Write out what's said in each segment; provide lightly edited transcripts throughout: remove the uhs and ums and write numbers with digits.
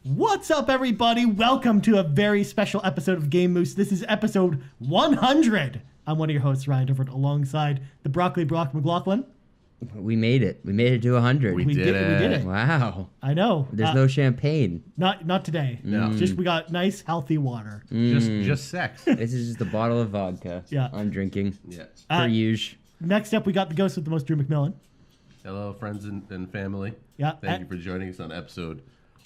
What's up, everybody? Welcome to a very special episode of Game Moose. This is episode 100. I'm one of your hosts, Ryan Difford, alongside the Broccoli Brock McLaughlin. We made it. We made it to 100. We did it. Wow. I know. There's no champagne. Not today. No. Just we got nice, healthy water. Just sex. This is just a bottle of vodka. Yeah. I'm drinking. Yeah. Per usual. Next up, we got the ghost with the most, Drew McMillan. Hello, friends and family. Yeah. Thank you for joining us on episode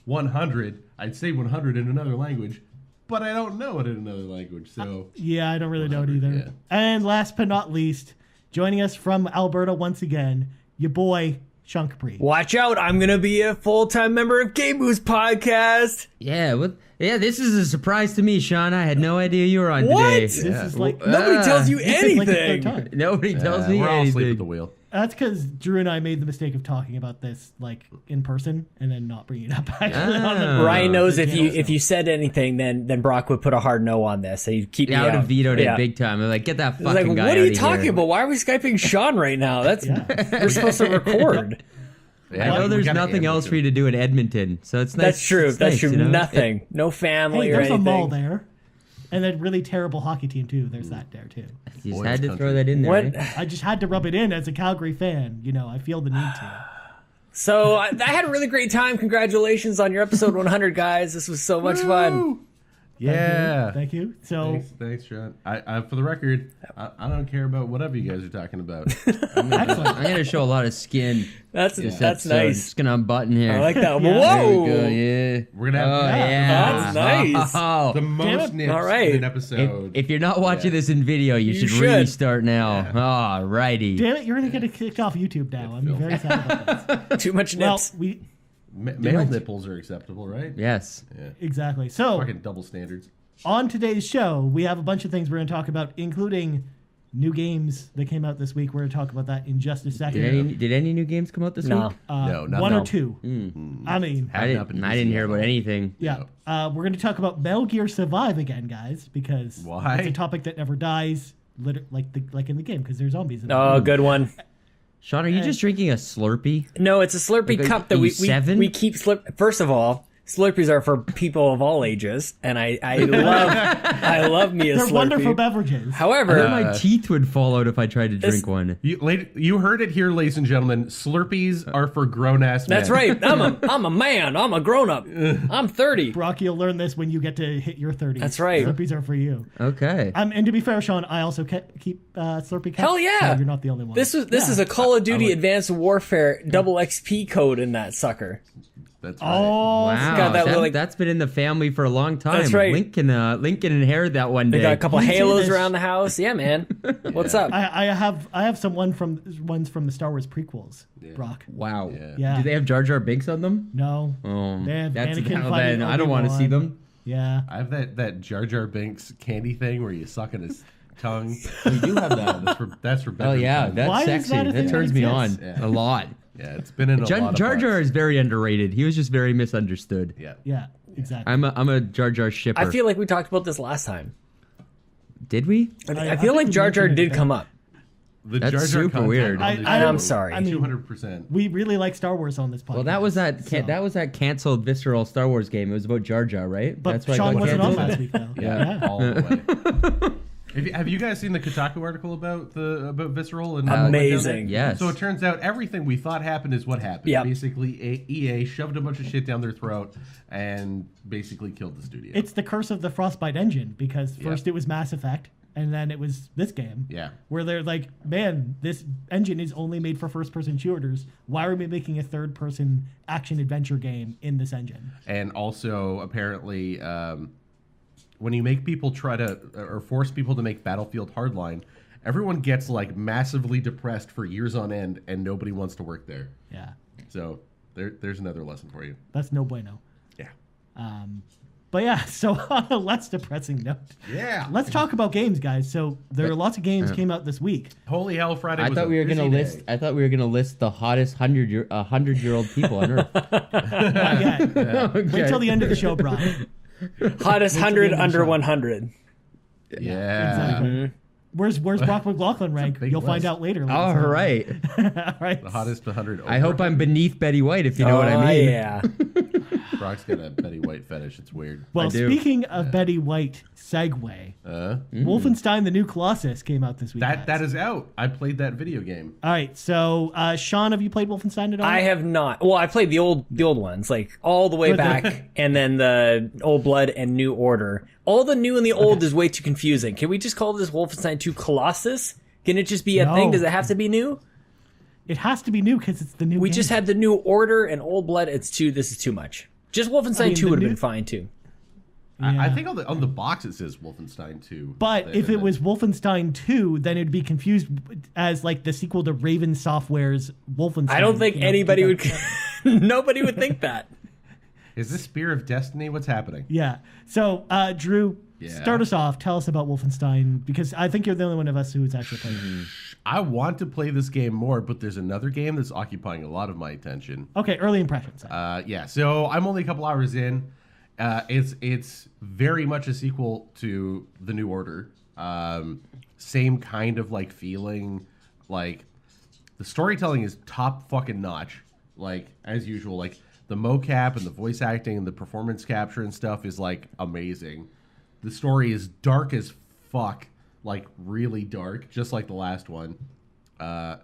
100. I'd say 100 in another language, but I don't know it in another language, so... Yeah, I don't really know it either. Yeah. And last but not least, joining us from Alberta once again, your boy, Sean Capri. Watch out, I'm going to be a full-time member of Game Moose Podcast. Yeah. This is a surprise to me, Sean. I had no idea you were on What? today. This is like... Nobody tells you this is like the third anything. time. Nobody tells me we're all asleep at anything. the wheel. That's because Drew and I made the mistake of talking about this like in person and then not bringing it up actually on the Ryan knows the if channel, you said anything, then Brock would put a hard no on this. So he'd keep me Yeah, I would have out. vetoed Yeah. it big time. I'm like, get that It's fucking like, guy what are you outta talking here. about? Why are we Skyping Sean right now? That's We're supposed to record. I know there's nothing else for you to do in Edmonton, so it's nice. That's true. It's That's nice, true. you know? Nothing. No family Hey, or there's a anything. mall there. And a really terrible hockey team too. There's that there too. You just Boys had to country. throw that in there. What? Right? I just had to rub it in as a Calgary fan. You know, I feel the need to. So I had a really great time. Congratulations on your episode 100, guys. This was so much fun. Yeah. Thank you. So Thanks, Sean. I for the record, I don't care about whatever you guys are talking about. I'm gonna show a lot of skin. That's this that's episode. nice. Just gonna unbutton here. I like that. Yeah. There we Whoa. go, yeah. We're gonna have Oh, yeah. That's nice. Oh. the most it. nips All right. in an If, episode. if you're not watching this in video, you should should. really start now. Alrighty. damn it, you're gonna get kicked off YouTube now. I'm very sad about this. Too much Well, nips. we Male nipples are acceptable, right? Yes. Yeah. exactly. So Fucking double standards. on today's show, we have a bunch of things we're gonna talk about, including new games that came out this week. We're gonna talk about that in just a second. Did any new games come out this No. week? No, not one no. or two. I mean, I didn't hear about anything. yeah. We're going to talk about Metal Gear Survive again, guys, because Why? it's a topic that never dies, like in the game, because there's zombies in it. Oh, good one. Sean, are you just drinking a Slurpee? No, it's a Slurpee Like, cup that are we you seven? we keep First of all, Slurpees are for people of all ages, and I love me a They're Slurpee. wonderful beverages. However, My teeth would fall out if I tried to drink one. You heard it here, ladies and gentlemen. Slurpees are for grown-ass men. that's right. I'm a man. I'm a grown up. I'm 30. Brock, you'll learn this when you get to hit your 30s. That's right. Slurpees are for you. Okay. And to be fair, Sean, I also keep Slurpee cups. Hell yeah. So you're not the only one. This is a Call of Duty Advanced Warfare double XP code in that sucker. That's right. Oh, Wow, got that little- that's been in the family for a long time. That's right. Link can inherit that one day. They got a couple You see halos this- around the house. Yeah, man. What's up? I have some ones from the Star Wars prequels, Brock. Wow. Yeah. Do they have Jar Jar Binks on them? No. They have That's Anakin now fighting then. I don't want to see Obi-Wan. them. Yeah. I have that Jar Jar Binks candy thing where you suck on his tongue. You do have that. That's for Oh bedroom yeah, time. that's Why is sexy. that a That thing turns that me on exists? a lot. Yeah, it's been in a lot of Jar Jar parts. is very underrated. He was just very misunderstood. Yeah. Yeah. Exactly. I'm a Jar Jar shipper. I feel like we talked about this last time. Did we? I I feel like think we Jar Jar mentioned it did come up. The That's Jar Jar super content weird. on this I- show, I'm sorry. I mean- 200%. We really like Star Wars on this podcast. Well, that was that canceled visceral Star Wars game. It was about Jar Jar, right? But That's why Sean it got wasn't on canceled. last week, though. Yeah, all the way. Have you guys seen the Kotaku article about Visceral and Amazing. Yes. So it turns out everything we thought happened is what happened. Yep. Basically, EA shoved a bunch of shit down their throat and basically killed the studio. It's the curse of the Frostbite engine, because first it was Mass Effect, and then it was this game. Yeah. Where they're like, man, this engine is only made for first-person shooters. Why are we making a third-person action-adventure game in this engine? And also, apparently, when you make people or force people to make Battlefield Hardline, everyone gets like massively depressed for years on end, and nobody wants to work there. Yeah. So there's another lesson for you. That's no bueno. Yeah. But yeah, so on a less depressing note, Yeah. let's talk about games, guys. So there are lots of games came out this week. Holy hell, Friday! I was thought a we were gonna busy list. day. I thought we were gonna list the hottest 100-year-old people on Earth. Not yet. Wait till the end of the show, Brian. Hottest the 100 end of the under show. 100. Yeah. Exactly. Where's Brock McLaughlin rank? big You'll find list. out later. ladies All and gentlemen. right. All right. The hottest 100. I hope I'm beneath Betty White, if you know what I Oh, mean. yeah. Brock's got a Betty White fetish. It's weird. Well, do. speaking of Betty White segue, Wolfenstein: The New Colossus came out this week. That guys. is out. I played that video game. All right. So, Sean, have you played Wolfenstein at all? I have not. Well, I played the old ones, like all the way back, and then the Old Blood and New Order. All the new and the old is way too confusing. Can we just call this Wolfenstein 2 Colossus? Can it just be a No. thing? Does it have to be new? It has to be new because it's the new. We game. just had the New Order and Old Blood. This is too much. Just Wolfenstein 2 the would have new- been fine too. I think on the box it says Wolfenstein 2. But if it was Wolfenstein 2, then it'd be confused as like the sequel to Raven Software's Wolfenstein. I don't think you know, anybody would. because- Nobody would think that. Is this Spear of Destiny? What's happening? Yeah. So, Drew, Yeah. start us off. Tell us about Wolfenstein because I think you're the only one of us who's actually playing it. I want to play this game more, but there's another game that's occupying a lot of my attention. Okay, early impressions. Yeah, so I'm only a couple hours in. It's very much a sequel to The New Order. Same kind of like feeling. Like the storytelling is top fucking notch. Like as usual, like the mocap and the voice acting and the performance capture and stuff is like amazing. The story is dark as fuck, like really dark, just like the last one. BJ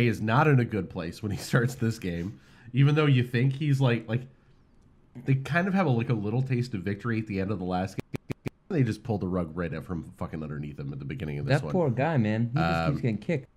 is not in a good place when he starts this game, even though you think he's like they kind of have a little taste of victory at the end of the last game. They just pulled the rug right out from fucking underneath him at the beginning of this That one. poor guy, man. He just keeps getting kicked.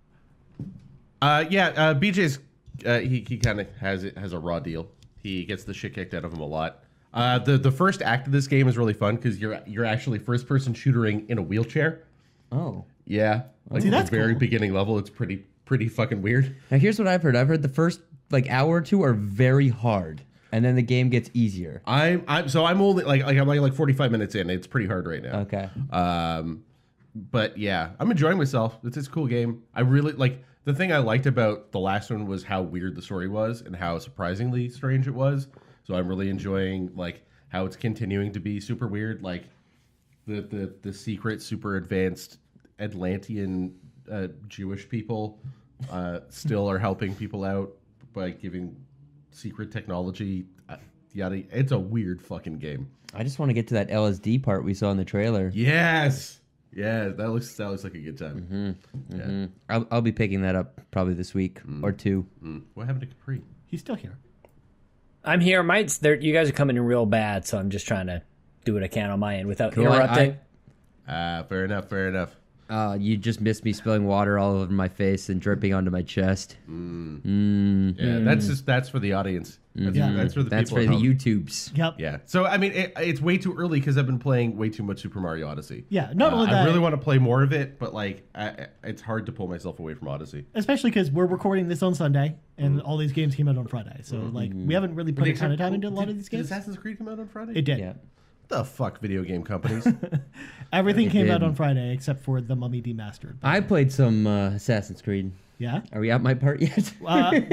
BJ's he kind of has a raw deal. He gets the shit kicked out of him a lot. The first act of this game is really fun because you're actually first person shootering in a wheelchair. Oh. Yeah, like See, at that's the very cool. beginning level, it's pretty fucking weird. Now here's what I've heard. I've heard the first hour or two are very hard, and then the game gets easier. I'm only like 45 minutes in. It's pretty hard right now. Okay. But yeah, I'm enjoying myself. It's a cool game. I really like the thing I liked about the last one was how weird the story was and how surprisingly strange it was. So I'm really enjoying like how it's continuing to be super weird. Like the secret, super advanced Atlantean Jewish people still are helping people out by giving secret technology. Yada. It's a weird fucking game. I just want to get to that LSD part we saw in the trailer. Yes. Yeah, that looks like a good time. Yeah. I'll be picking that up probably this week or two. What happened to Capri? He's still here. I'm here. You guys are coming in real bad, so I'm just trying to do what I can on my end without Cool, interrupting. Fair enough. You just missed me spilling water all over my face and dripping onto my chest. Yeah, that's for the audience. That's for the That's people for at the home. YouTubes. Yep. Yeah. So I mean, it's way too early because I've been playing way too much Super Mario Odyssey. Yeah, not only that- I really want to play more of it, but like, it's hard to pull myself away from Odyssey. Especially because we're recording this on Sunday, and all these games came out on Friday. So like, we haven't really put a ton of time into a lot of these Did games. Assassin's Creed come out on Friday? It did. Yeah. The fuck, video game companies. Everything came out did. on Friday except for the Mummy Demastered. I played some Assassin's Creed. Yeah. Are we at my part yet?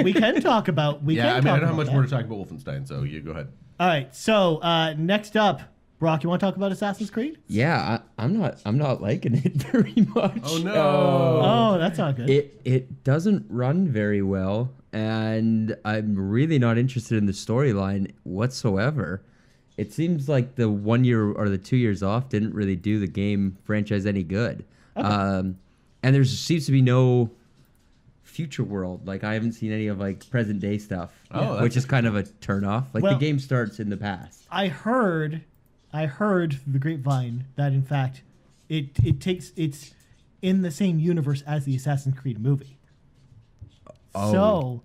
We can talk about. We yeah, can I mean, talk I don't have about much more that. to talk about Wolfenstein, so you go ahead. All right. So next up, Brock, you want to talk about Assassin's Creed? Yeah, I'm not liking it very much. Oh no! Oh, that's not good. It doesn't run very well, and I'm really not interested in the storyline whatsoever. It seems like the 1 year or the 2 years off didn't really do the game franchise any good. And there seems to be no future world. Like I haven't seen any of like present day stuff, Oh, which that's is kind of a turn off. Like Well- the game starts in the past. I heard through the grapevine that in fact it's in the same universe as the Assassin's Creed movie. Oh. So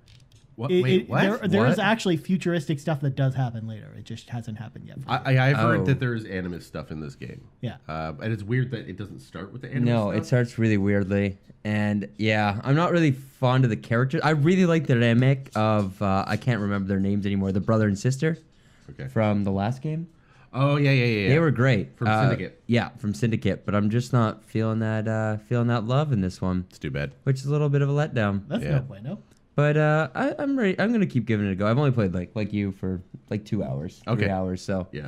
What? it- Wait, it- what? there is What? actually futuristic stuff that does happen later. It just hasn't happened yet. I've heard Oh. that there's animus stuff in this game. Yeah. And it's weird that it doesn't start with the animus No, stuff. it starts really weirdly. And yeah, I'm not really fond of the characters. I really like the dynamic of, I can't remember their names anymore, the brother and sister Okay. from the last game. Oh yeah. They were great. From Syndicate. Yeah, from Syndicate. But I'm just not feeling that love in this one, It's too bad. which is a little bit of a letdown. That's Yeah. no bueno. But I'm ready. I'm gonna keep giving it a go. I've only played like you for like 2 hours, Okay. 3 hours, so Yeah.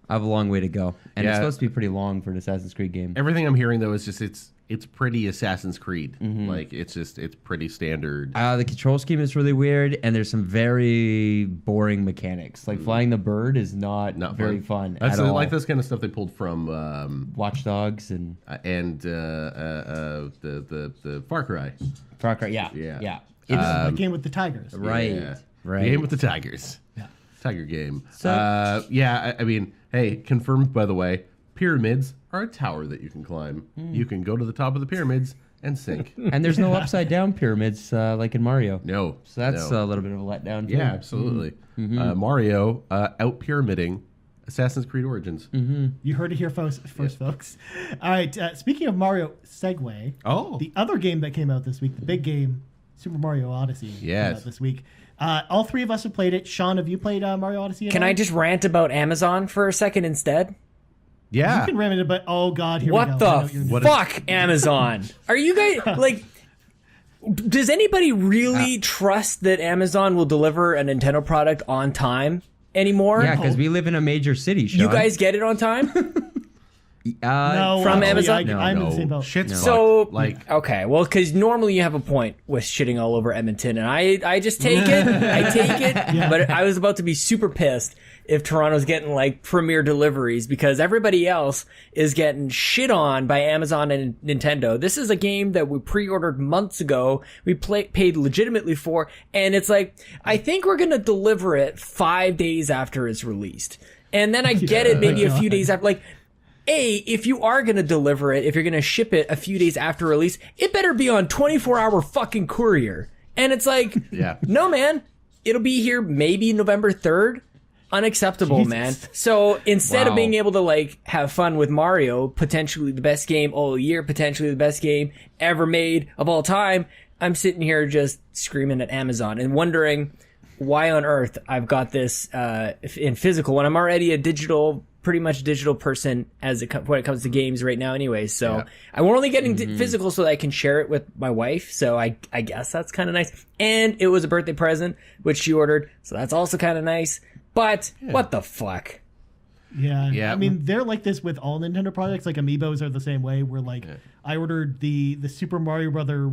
I have a long way to go. And it's Yeah. supposed to be pretty long for an Assassin's Creed game. Everything I'm hearing though is just it's pretty Assassin's Creed. Like it's pretty standard. The control scheme is really weird, and there's some very boring mechanics. Like flying the bird is not very fun That's at all. like this kind of stuff they pulled from Watch Dogs and the Far Cry. Far Cry. Yeah. It's The game with the tigers. right. Yeah. Right. The game with the tigers. Yeah. Tiger game. So- I mean, hey, confirmed by the way, pyramids are a tower that you can climb. You can go to the top of the pyramids and sink. And there's no upside down pyramids like in Mario. No. So that's no. a little bit of a letdown. Too. Yeah, absolutely. Mario out pyramiding Assassin's Creed Origins. You heard it here first, folks. All right. Speaking of Mario, segue. Oh. The other game that came out this week, the big game, Super Mario Odyssey, came Yes. out this week. All three of us have played it. Sean, have you played Mario Odyssey? At Can all? I just rant about Amazon for a second instead? Yeah. You can ram it, but oh god, here we What go. I know the you're gonna- fuck, Amazon? Are you guys like? Does anybody really trust that Amazon will deliver a Nintendo product on time anymore? Yeah, because we live in a major city. Sean. You guys get it on time? No, From actually, Amazon? I'm in the same boat. Shit's So, fucked. Like, okay, well, because normally you have a point with shitting all over Edmonton, and I just take it. I take it. But I was about to be super pissed if Toronto's getting like premier deliveries because everybody else is getting shit on by Amazon and Nintendo. This is a game that we pre-ordered months ago. We paid legitimately for, and it's like, I think we're going to deliver it 5 days after it's released. And then I get it maybe a few days after, like, if you are going to deliver it, if you're going to ship it a few days after release, it better be on 24-hour fucking courier. And it's like, Yeah. no, man, it'll be here maybe November 3rd. Unacceptable, Jesus. man. So instead of Wow. being able to like have fun with Mario, potentially the best game all year, potentially the best game ever made of all time, I'm sitting here just screaming at Amazon and wondering why on earth I've got this in physical when I'm already a pretty much digital person when it comes to games right now anyway. So Yeah. I'm only getting physical so that I can share it with my wife. So I guess that's kind of nice. And it was a birthday present, which she ordered. So that's also kind of nice. But what the fuck? Yeah. Yeah. I mean, they're like this with all Nintendo products. Like Amiibos are the same way. Where like I ordered the Super Mario Brother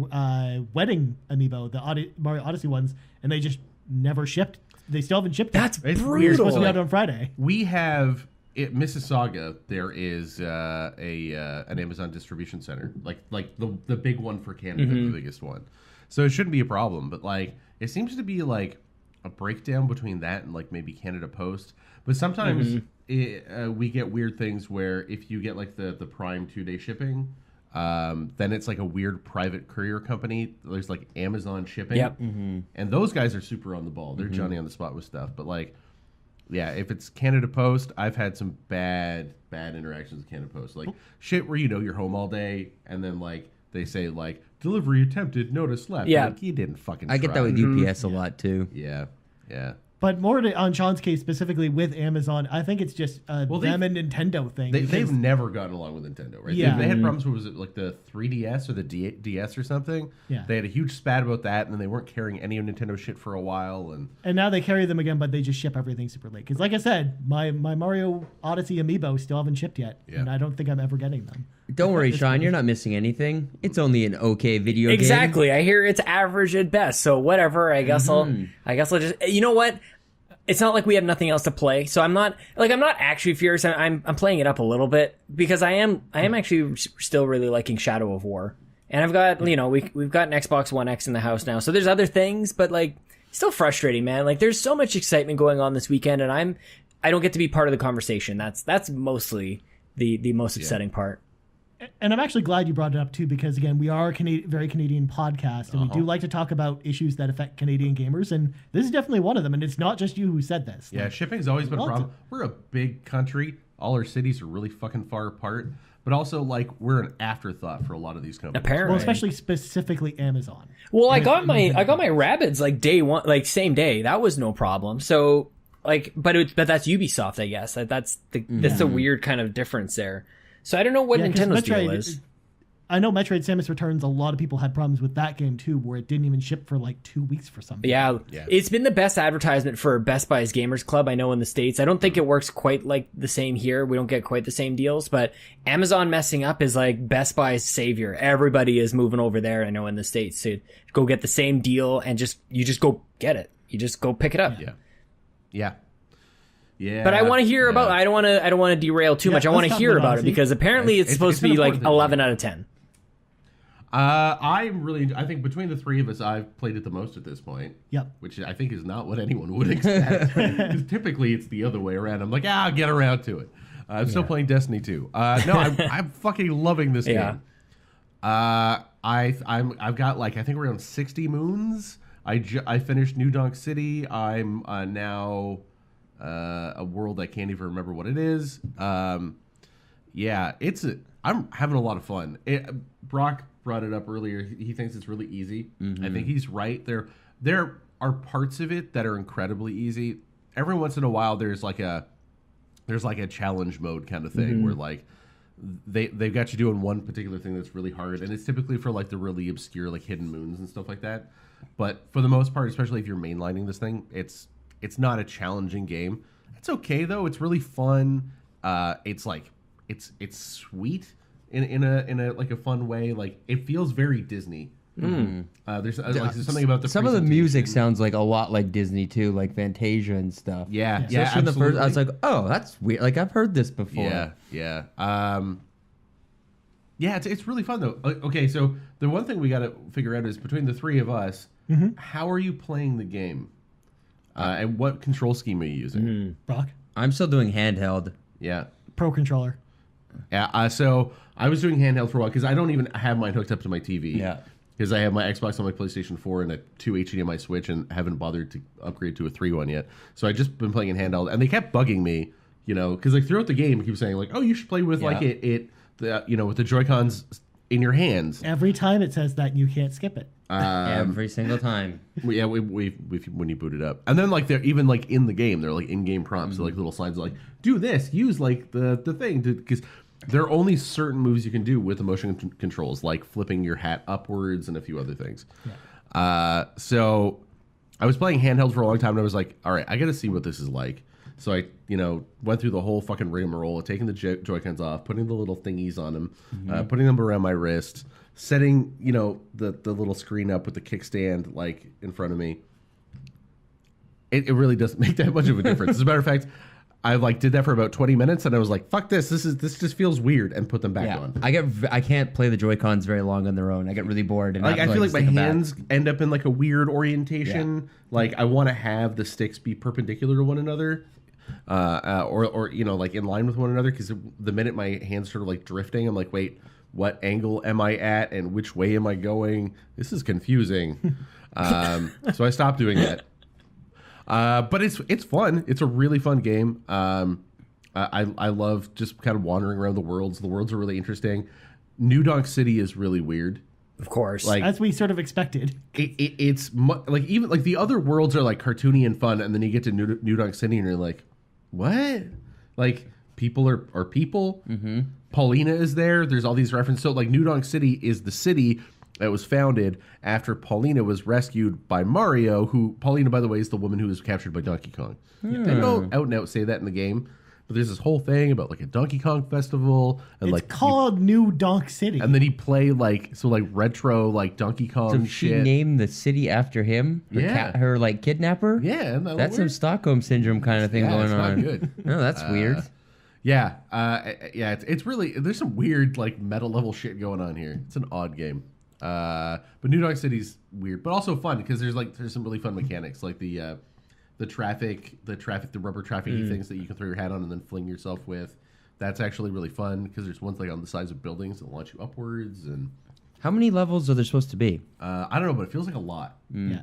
wedding Amiibo, the Mario Odyssey ones, and they just never shipped. They still haven't shipped. That's It's They're weird. supposed to be Like, out on Friday. we have at Mississauga. There is an Amazon distribution center, like the big one for Canada, the biggest one. So it shouldn't be a problem. But like, it seems to be like a breakdown between that and like maybe Canada Post. But sometimes we get weird things where if you get like the Prime 2-day shipping, then it's like a weird private courier company. There's like Amazon shipping. Yep. And those guys are super on the ball. They're Johnny on the spot with stuff. But like, yeah, if it's Canada Post, I've had some bad interactions with Canada Post. Like shit where you're home all day and then like they say like delivery attempted, notice left. Yeah. Like, you didn't fucking I get that try. with UPS a lot too. Yeah. But more on Sean's case specifically with Amazon, I think it's just them and Nintendo thing. They've because- never gotten along with Nintendo, right? Yeah. They had problems with, was it like the 3DS or the DS or something? Yeah. They had a huge spat about that, and then they weren't carrying any of Nintendo shit for a while. And now they carry them again, but they just ship everything super late. Because like I said, my Mario Odyssey Amiibo still haven't shipped yet, Yeah. and I don't think I'm ever getting them. Don't worry, Sean. You're not missing anything. It's only an okay video game. Exactly. I hear it's average at best. So whatever. I guess I'll just. You know what? It's not like we have nothing else to play. So I'm not actually furious. I'm playing it up a little bit because I am actually still really liking Shadow of War. And I've got we've got an Xbox One X in the house now. So there's other things, but like still frustrating, man. Like there's so much excitement going on this weekend, and I don't get to be part of the conversation. That's mostly the most upsetting part. And I'm actually glad you brought it up too, because again, we are a very Canadian podcast, and we do like to talk about issues that affect Canadian gamers, and this is definitely one of them. And it's not just you who said this. yeah, Like, shipping's always been a Well, problem. We're a big country. All our cities are really fucking far apart. But also, like, we're an afterthought for a lot of these companies. Apparently. well, especially specifically Amazon. Well, I got my Rabbids like day one, like same day. That was no problem. So like, but that's Ubisoft, I guess. That's the weird kind of difference there. So I don't know what Yeah, 'cause Nintendo's Metroid- deal is. I know Metroid Samus Returns, a lot of people had problems with that game too, where it didn't even ship for like 2 weeks for some people. Yeah. Yeah. It's been the best advertisement for Best Buy's Gamers Club, I know, in the States. I don't think it works quite like the same here. We don't get quite the same deals, but Amazon messing up is like Best Buy's savior. Everybody is moving over there, I know, in the States to go get the same deal and you just go get it. You just go pick it up. Yeah. But I want to hear about. I don't want to derail too much. I want to let's hear talk about about it Odyssey. because apparently it's supposed to an be like important thing. 11 out of 10. I think between the three of us, I've played it the most at this point. Yep. Which I think is not what anyone would expect. 'Cause typically, it's the other way around. I'm like, I'll get around to it. I'm still playing Destiny 2. No, I'm fucking loving this game. I've got like I think around 60 moons. I finished New Donk City. I'm now a world I can't even remember what it is. Yeah, I'm having a lot of fun. Brock brought it up earlier. He thinks it's really easy. I think he's right. There are parts of it that are incredibly easy. Every once in a while, there's like a challenge mode kind of thing where like they've got you doing one particular thing that's really hard, and it's typically for like the really obscure like hidden moons and stuff like that. But for the most part, especially if you're mainlining this thing, it's not a challenging game. It's okay though. It's really fun. It's like it's sweet in a like a fun way. Like it feels very Disney. There's something about the Some of the music presentation. sounds like a lot like Disney too, like Fantasia and stuff. Yeah, Especially in the first, I was like, oh, that's weird. Like I've heard this before. Yeah. It's really fun though. Okay, so the one thing we got to figure out is between the three of us, how are you playing the game, and what control scheme are you using? Brock, I'm still doing handheld. Yeah. Pro Controller. Yeah. So I was doing handheld for a while because I don't even have mine hooked up to my TV. Yeah. Because I have my Xbox on my PlayStation 4 and a 2 HDMI Switch and haven't bothered to upgrade to a 3 one yet. So I just been playing in handheld, and they kept bugging me, because like throughout the game, it keeps saying like, oh, you should play with like with the Joy-Cons in your hands. Every time it says that, you can't skip it. Every single time. Yeah, we when you boot it up, and then like they're even like in the game, they're like in-game prompts, so like little signs like do this, use like the thing, because there are only certain moves you can do with the motion controls, like flipping your hat upwards and a few other things. So I was playing handheld for a long time, and I was like, all right, I got to see what this is like. So I, went through the whole fucking rigmarole of taking the Joy-Cons off, putting the little thingies on them, putting them around my wrist, setting, the little screen up with the kickstand, like, in front of me. It really doesn't make that much of a difference. As a matter of fact, I, like, did that for about 20 minutes, and I was like, fuck this. This just feels weird, and put them back on. I can't play the Joy-Cons very long on their own. I get really bored. And Like, I feel like my stick 'em back. hands end up in, like, a weird orientation. Yeah. Like, I want to have the sticks be perpendicular to one another. Or like in line with one another, because the minute my hands start like drifting, I'm like, wait, what angle am I at and which way am I going? This is confusing. So I stopped doing that. But it's fun. It's a really fun game. I love just kind of wandering around the worlds. The worlds are really interesting. New Donk City is really weird. Of course. Like, As we sort of expected. It's like even like the other worlds are like cartoony and fun, and then you get to New Donk City and you're like, what? Like people are people. Mm-hmm. Paulina is there. There's all these references. So like New Donk City is the city that was founded after Paulina was rescued by Mario. Who Paulina, by the way, is the woman who was captured by Donkey Kong. They don't out and out say that in the game. But there's this whole thing about like a Donkey Kong festival, and It's like called New Donk City. and then he play like retro like Donkey Kong So she shit. named the city after him? Her like kidnapper? Yeah, isn't that That's some weird? Stockholm syndrome kind of thing Yeah, going it's not on. good. No, that's weird. Yeah, it's really, there's some weird like meta level shit going on here. It's an odd game, but New Donk City's weird, but also fun because there's some really fun mechanics like the rubber traffic things that you can throw your hat on and then fling yourself with. That's actually really fun because there's ones like on the sides of buildings that launch you upwards. And How many levels are there supposed to be? I don't know, but it feels like a lot. Yeah.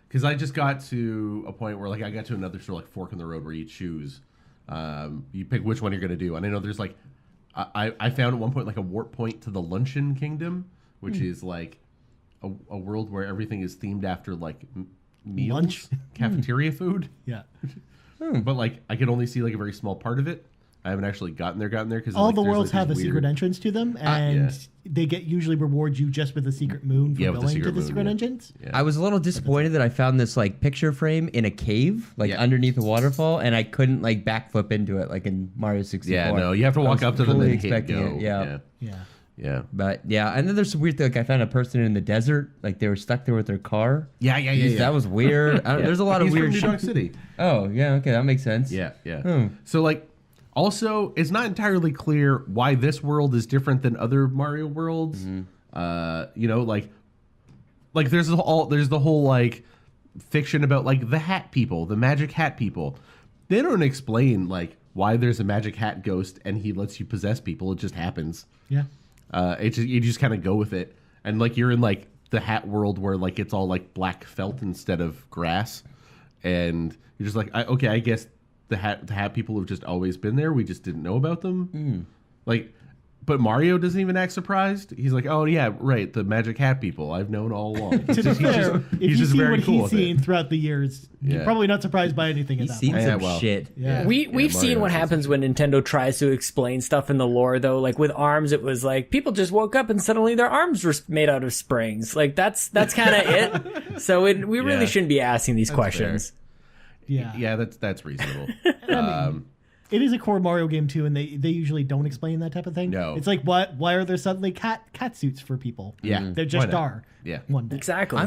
Because I just got to a point where like I got to another sort of like fork in the road where you choose, you pick which one you're gonna do, and I know there's like, I found at one point like a warp point to the Luncheon Kingdom, which is like a world where everything is themed after like meals, Lunch? cafeteria food, Yeah. but like I could only see like a very small part of it. I haven't actually gotten there because All the worlds have a secret entrance to them, and they get usually reward you just with a secret moon for going to the secret entrance. Yeah. I was a little disappointed that I found this like picture frame in a cave, like underneath a waterfall, and I couldn't like backflip into it like in Mario 64. Yeah, no, you have to walk up to them and hit go. Yeah. Yeah. But yeah, and then there's some weird thing. Like I found a person in the desert, like they were stuck there with their car. Yeah. That was weird. There's a lot of He's weird from New Donk shit. City. Oh yeah, okay, that makes sense. Yeah. So like, also, it's not entirely clear why this world is different than other Mario worlds. You know, like there's the whole like fiction about like the hat people, the magic hat people. They don't explain like why there's a magic hat ghost and he lets you possess people. It just happens. Yeah. You just kind of go with it, and like you're in like the hat world where like it's all like black felt instead of grass, and you're just like, okay, I guess the hat people have just always been there. We just didn't know about them. Like, but Mario doesn't even act surprised. He's like, oh yeah, right, the magic hat people. I've known all along. To be fair, if you see what he's seen throughout the years, you're Yeah. probably not surprised by anything. He's at that seen point. some shit. Yeah. We've seen what happens when Nintendo tries to explain stuff in the lore, though. Like with arms, it was like people just woke up and suddenly their arms were made out of springs. Like that's kind of it. So we really shouldn't be asking these questions. Yeah. That's reasonable. It is a core Mario game too, and they usually don't explain that type of thing. No. It's like, why are there suddenly cat suits for people? Yeah. There just Why not? are. Yeah. One day. Exactly.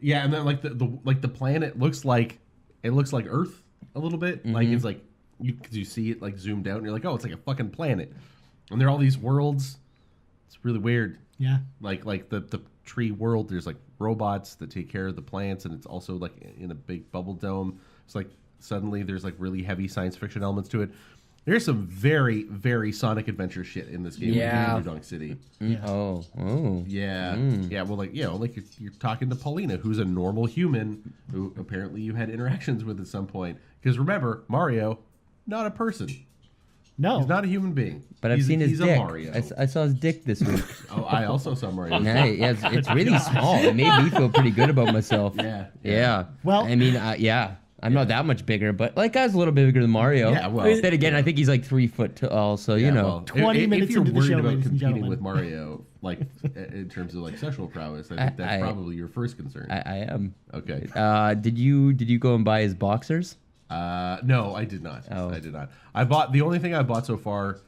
Yeah, and then like the planet looks like Earth a little bit. Like it's like you see it like zoomed out, and you're like, oh, it's like a fucking planet. And there are all these worlds. It's really weird. Yeah. Like the tree world. There's like robots that take care of the plants, and it's also like in a big bubble dome. It's like suddenly there's like really heavy science fiction elements to it. There's some very, very Sonic Adventure shit in this game. Yeah. In New Donk City. Oh. Yeah. Yeah. Well, like, you know, like you're talking to Paulina, who's a normal human who apparently you had interactions with at some point. Because remember, Mario, not a person. No. He's not a human being. But I've seen his he's dick. a Mario. I saw his dick this week. Oh, I also saw Mario. Yeah, it's really small. It made me feel pretty good about myself. Yeah. Well- I mean, I'm not that much bigger, but like I was a little bit bigger than Mario. Yeah, well, then again, I think he's like 3 foot tall, so you know. Well, 20 minutes if you're into the worried show, about ladies and competing gentlemen. with Mario, like in terms of like sexual prowess, I think that's probably your first concern. I am. Okay. Did you go and buy his boxers? No, I did not. Oh. I did not. I bought the only thing I bought so far.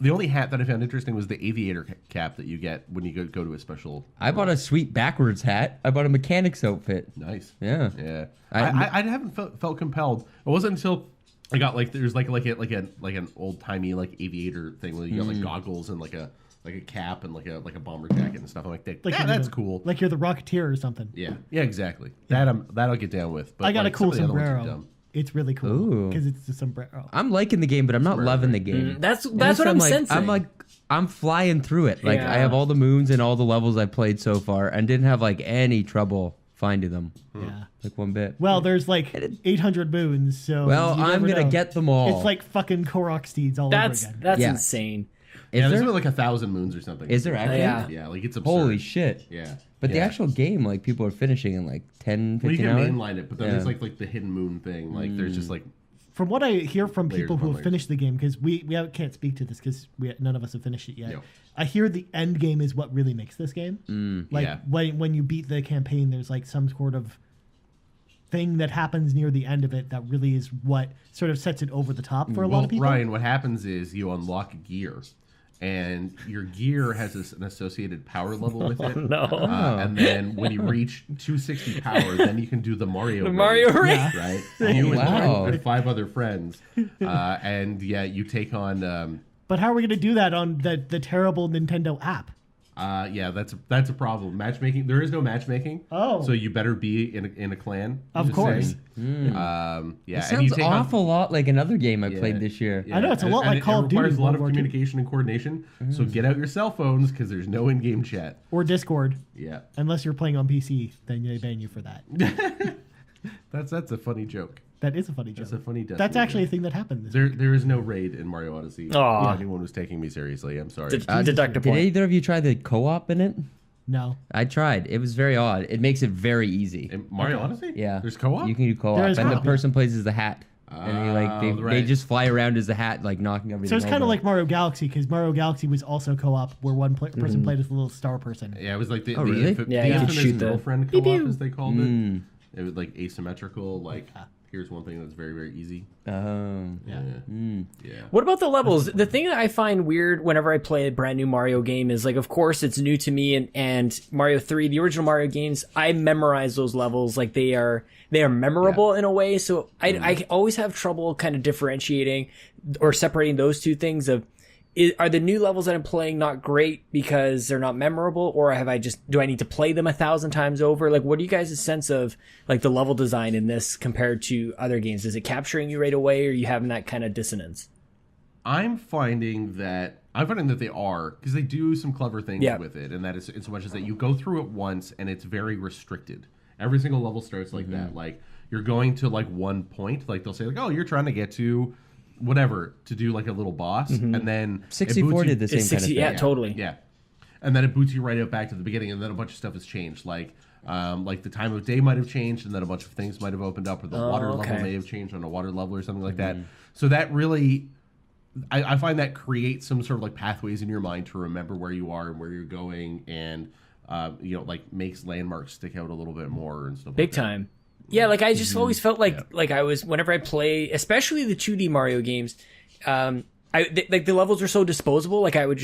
The only hat that I found interesting was the aviator cap that you get when you go to a special. I bought a sweet backwards hat. I bought a mechanic's outfit. Nice. Yeah. Yeah. I haven't felt compelled. It wasn't until I got like there's like an old timey like aviator thing where you got like goggles and like a cap and like a bomber jacket and stuff. I'm like, that's cool. Like you're the Rocketeer or something. Yeah. Yeah. Exactly. That I'll get down with. But I got like, a cool some of the other ones are sombrero. dumb. It's really cool Ooh. because it's the sombrero. I'm liking the game, but I'm not loving the game. That's And what so I'm like, sensing. I'm flying through it. Like I Yeah. have all the moons and all the levels I've played so far, and didn't have like any trouble finding them. Yeah. Like one bit. Well, there's like 800 moons, so Well, you I'm never gonna know. get them all. It's like fucking Korok steeds all That's over again. that's Yeah. insane. Is Yeah, there's there? like 1,000 moons or something. Is there actually? Yeah. Yeah, like it's absurd. Holy shit! Yeah. But the Yeah. actual game, like people are finishing in like 10, Well, you 15 can hours. mainline it, but then Yeah. there's like the hidden moon thing. Like there's just like From what I hear from Layers people who upon have layers. finished the game, because we can't speak to this because none of us have finished it yet. No. I hear the end game is what really makes this game. Like yeah. when you beat the campaign, there's like some sort of thing that happens near the end of it that really is what sort of sets it over the top for a lot of people. Ryan, what happens is you unlock gear, and your gear has an associated power level with it. No. And then when you reach 260 power, then you can do the Mario. The Mario race, race. right? You Wow. and 5 other friends, and yeah, you take on. But how are we going to do that on the terrible Nintendo app? Yeah, that's a problem. Matchmaking. There is no matchmaking. Oh. So you better be in a clan. Of just course. saying. Yeah, It and you sounds take on- awful lot like another game I played this year. Yeah, I know, it's a lot like it Call of Duty requires a lot World of War II. communication and coordination. So get out your cell phones because there's no in-game chat. Or Discord, Yeah, unless you're playing on PC, then they ban you for that. that's a funny joke. That is a funny joke. That's a funny. That's Destiny actually a joke. thing that happened. There is no raid in Mario Odyssey. Aw. If anyone was taking me seriously, I'm sorry. Deduct a Did point. either of you try the co-op in it? No. I tried. It was very odd. It makes it very easy. In Mario Odyssey? Yeah. There's co-op. You can do co-op, There is and the co-op, person plays as the hat. And they right. just fly around as a hat, like knocking everything So it's kind over. of like Mario Galaxy, because Mario Galaxy was also co-op, where one person played as a little star person. Yeah, it was like the really? Yeah, the you could infamous shoot the- girlfriend Pew, co-op, pew. as they called it. It was like asymmetrical. Like, here's one thing that's very, very easy. Oh. Yeah. Yeah. What about the levels? The thing that I find weird whenever I play a brand new Mario game is, like, of course it's new to me, and Mario 3, the original Mario games, I memorize those levels. Like, they are memorable in a way. So I always have trouble kind of differentiating or separating those two things of, are the new levels that I'm playing not great because they're not memorable, or do I need to play them 1,000 times over? Like, what are you guys' sense of, like, the level design in this compared to other games? Is it capturing you right away, or are you having that kind of dissonance? I'm finding that they are, because they do some clever things with it, and that is in so much as that you go through it once and it's very restricted. Every single level starts like that. Like, you're going to like one point, like they'll say like, oh, you're trying to get to whatever to do like a little boss, and then 64 did the same It's kind of 60, thing. yeah, totally. Yeah, and then it boots you right out back to the beginning, and then a bunch of stuff has changed, like the time of day might have changed, and then a bunch of things might have opened up, or the water level may have changed on a water level or something like that. So that really, I find that creates some sort of like pathways in your mind to remember where you are and where you're going, and like makes landmarks stick out a little bit more and stuff. Big like that. time. Yeah, like I just always felt like I was, whenever I play, especially the 2D Mario games, like the levels are so disposable. Like I would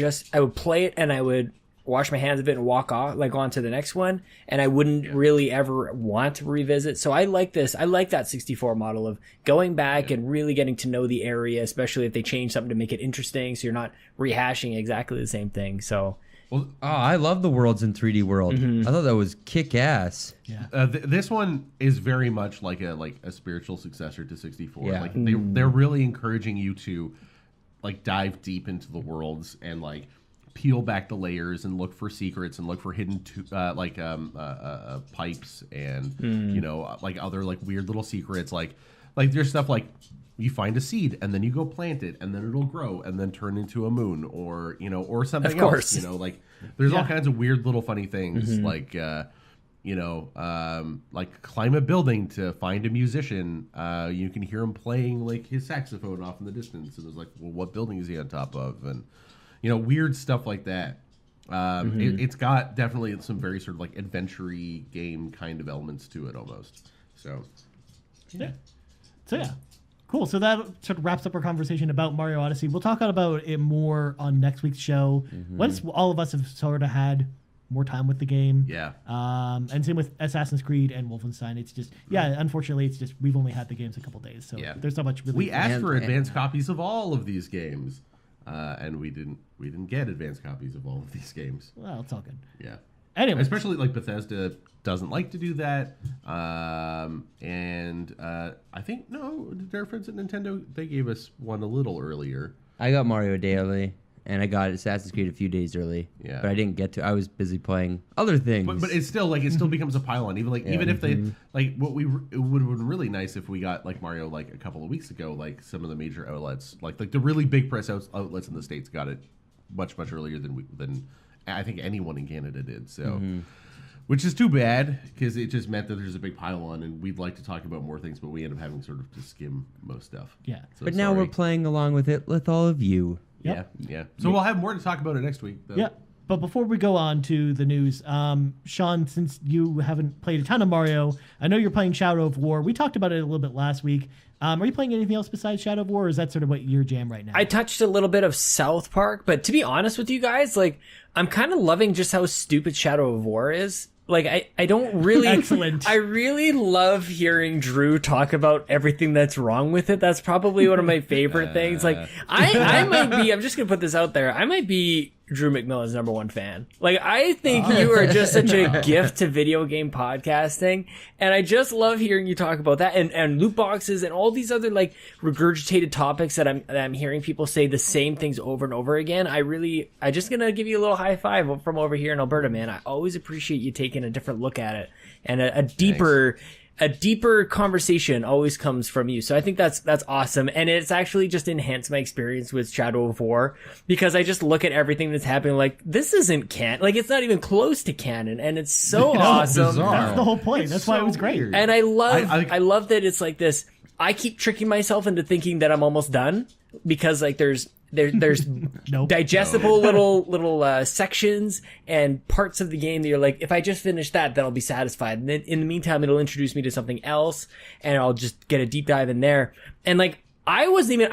play it and I would wash my hands of it and walk off, like on to the next one, and I wouldn't really ever want to revisit. So I like this. I like that 64 model of going back and really getting to know the area, especially if they change something to make it interesting, so you're not rehashing exactly the same thing. So. Well, I love the worlds in 3D World. I thought that was kick-ass. Yeah. This one is very much like a spiritual successor to 64. Yeah. Like they're really encouraging you to like dive deep into the worlds and like peel back the layers and look for secrets and look for hidden pipes and like other like weird little secrets. Like there's stuff like, you find a seed and then you go plant it and then it'll grow and then turn into a moon or something Of course. else. Like there's all kinds of weird little funny things like like climb a building to find a musician. You can hear him playing like his saxophone off in the distance, and it's like, well, what building is he on top of? And weird stuff like that. It's got definitely some very sort of like adventure-y game kind of elements to it almost. So Yeah. Cool. So that sort of wraps up our conversation about Mario Odyssey. We'll talk about it more on next week's show once all of us have sort of had more time with the game. yeah. And same with Assassin's Creed and Wolfenstein. It's just, unfortunately, it's just we've only had the games a couple days, so there's not much really. We asked for and- advanced copies of all of these games, and we didn't get advanced copies of all of these games. Well, it's all good. Yeah. Anyway, Especially like Bethesda doesn't like to do that, and I think their friends at Nintendo, they gave us one a little earlier. I got Mario a day early, and I got Assassin's Creed a few days early. Yeah. But I didn't get to. I was busy playing other things. But it's still like it still becomes a pile-on. Even if they like it would have been really nice if we got like Mario like a couple of weeks ago. Like some of the major outlets, like the really big press outlets in the States, got it much earlier than I think anyone in Canada did. So. Which is too bad, because it just meant that there's a big pile on, and we'd like to talk about more things, but we end up having sort of to skim most stuff. Yeah. So but now sorry. we're playing along with it with all of you. Yep. Yeah. So we'll have more to talk about it next week. Though. Yeah. But before we go on to the news, Sean, since you haven't played a ton of Mario, I know you're playing Shadow of War. We talked about it a little bit last week. Are you playing anything else besides Shadow of War, or is that sort of what your jam right now? I touched a little bit of South Park, but to be honest with you guys, like, I'm kind of loving just how stupid Shadow of War is. Like, I don't really... Excellent. I really love hearing Drew talk about everything that's wrong with it. That's probably one of my favorite things. Like, I might be... I'm just going to put this out there. I might be Drew McMillan's #1 fan. Like, I think you are just such a gift to video game podcasting, and I just love hearing you talk about that, and loot boxes and all these other like regurgitated topics that I'm hearing people say the same things over and over again. I just gonna give you a little high five from over here in Alberta, man. I always appreciate you taking a different look at it, and a deeper conversation always comes from you. So I think that's awesome. And it's actually just enhanced my experience with Shadow of War, because I just look at everything that's happening like, this isn't canon. Like, it's not even close to canon. And it's so awesome. bizarre. That's the whole point. That's why it was great. weird. And I love I I love that it's like this I keep tricking myself into thinking that I'm almost done because like there's Nope. digestible little sections and parts of the game that you're like, if I just finish that, then I'll be satisfied. And then in the meantime, it'll introduce me to something else and I'll just get a deep dive in there. And like, I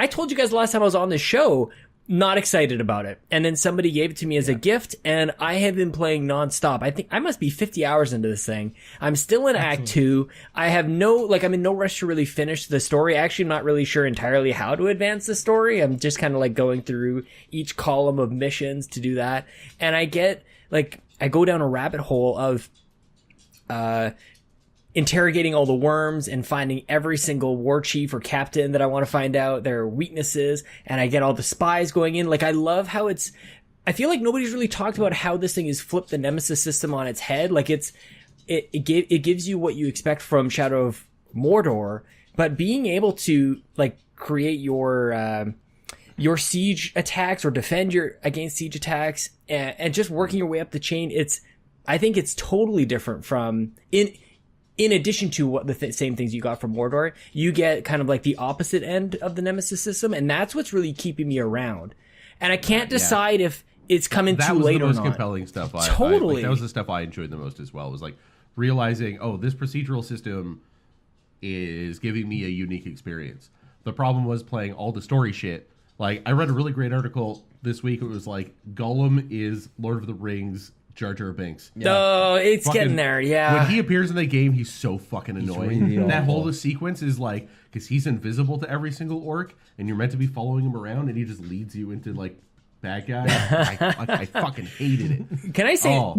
told you guys last time I was on this show, not excited about it. And then somebody gave it to me as a gift and I have been playing nonstop. I think I must be 50 hours into this thing. I'm still in Act 2. I have I'm in no rush to really finish the story. Actually, I'm not really sure entirely how to advance the story. I'm just kind of like going through each column of missions to do that. And I go down a rabbit hole of, interrogating all the worms and finding every single war chief or captain that I want to find out their weaknesses. And I get all the spies going in. Like, I love how I feel like nobody's really talked about how this thing has flipped the Nemesis system on its head. Like it gives you what you expect from Shadow of Mordor, but being able to like create your siege attacks or defend against siege attacks and just working your way up the chain. I think it's totally different from in addition to what the same things you got from Mordor, you get kind of like the opposite end of the Nemesis system, and that's what's really keeping me around. And I can't decide if it's coming too late or not. That was the most compelling stuff. Totally. That was the stuff I enjoyed the most as well. Was like realizing, oh, this procedural system is giving me a unique experience. The problem was playing all the story shit. Like, I read a really great article this week. It was like, Gollum is Lord of the Rings Jar Jar Binks. No, it's getting there, yeah. When he appears in the game, he's so fucking annoying. really that awful. whole sequence is like, because he's invisible to every single orc, and you're meant to be following him around, and he just leads you into like bad guys. I fucking hated it. Can I say,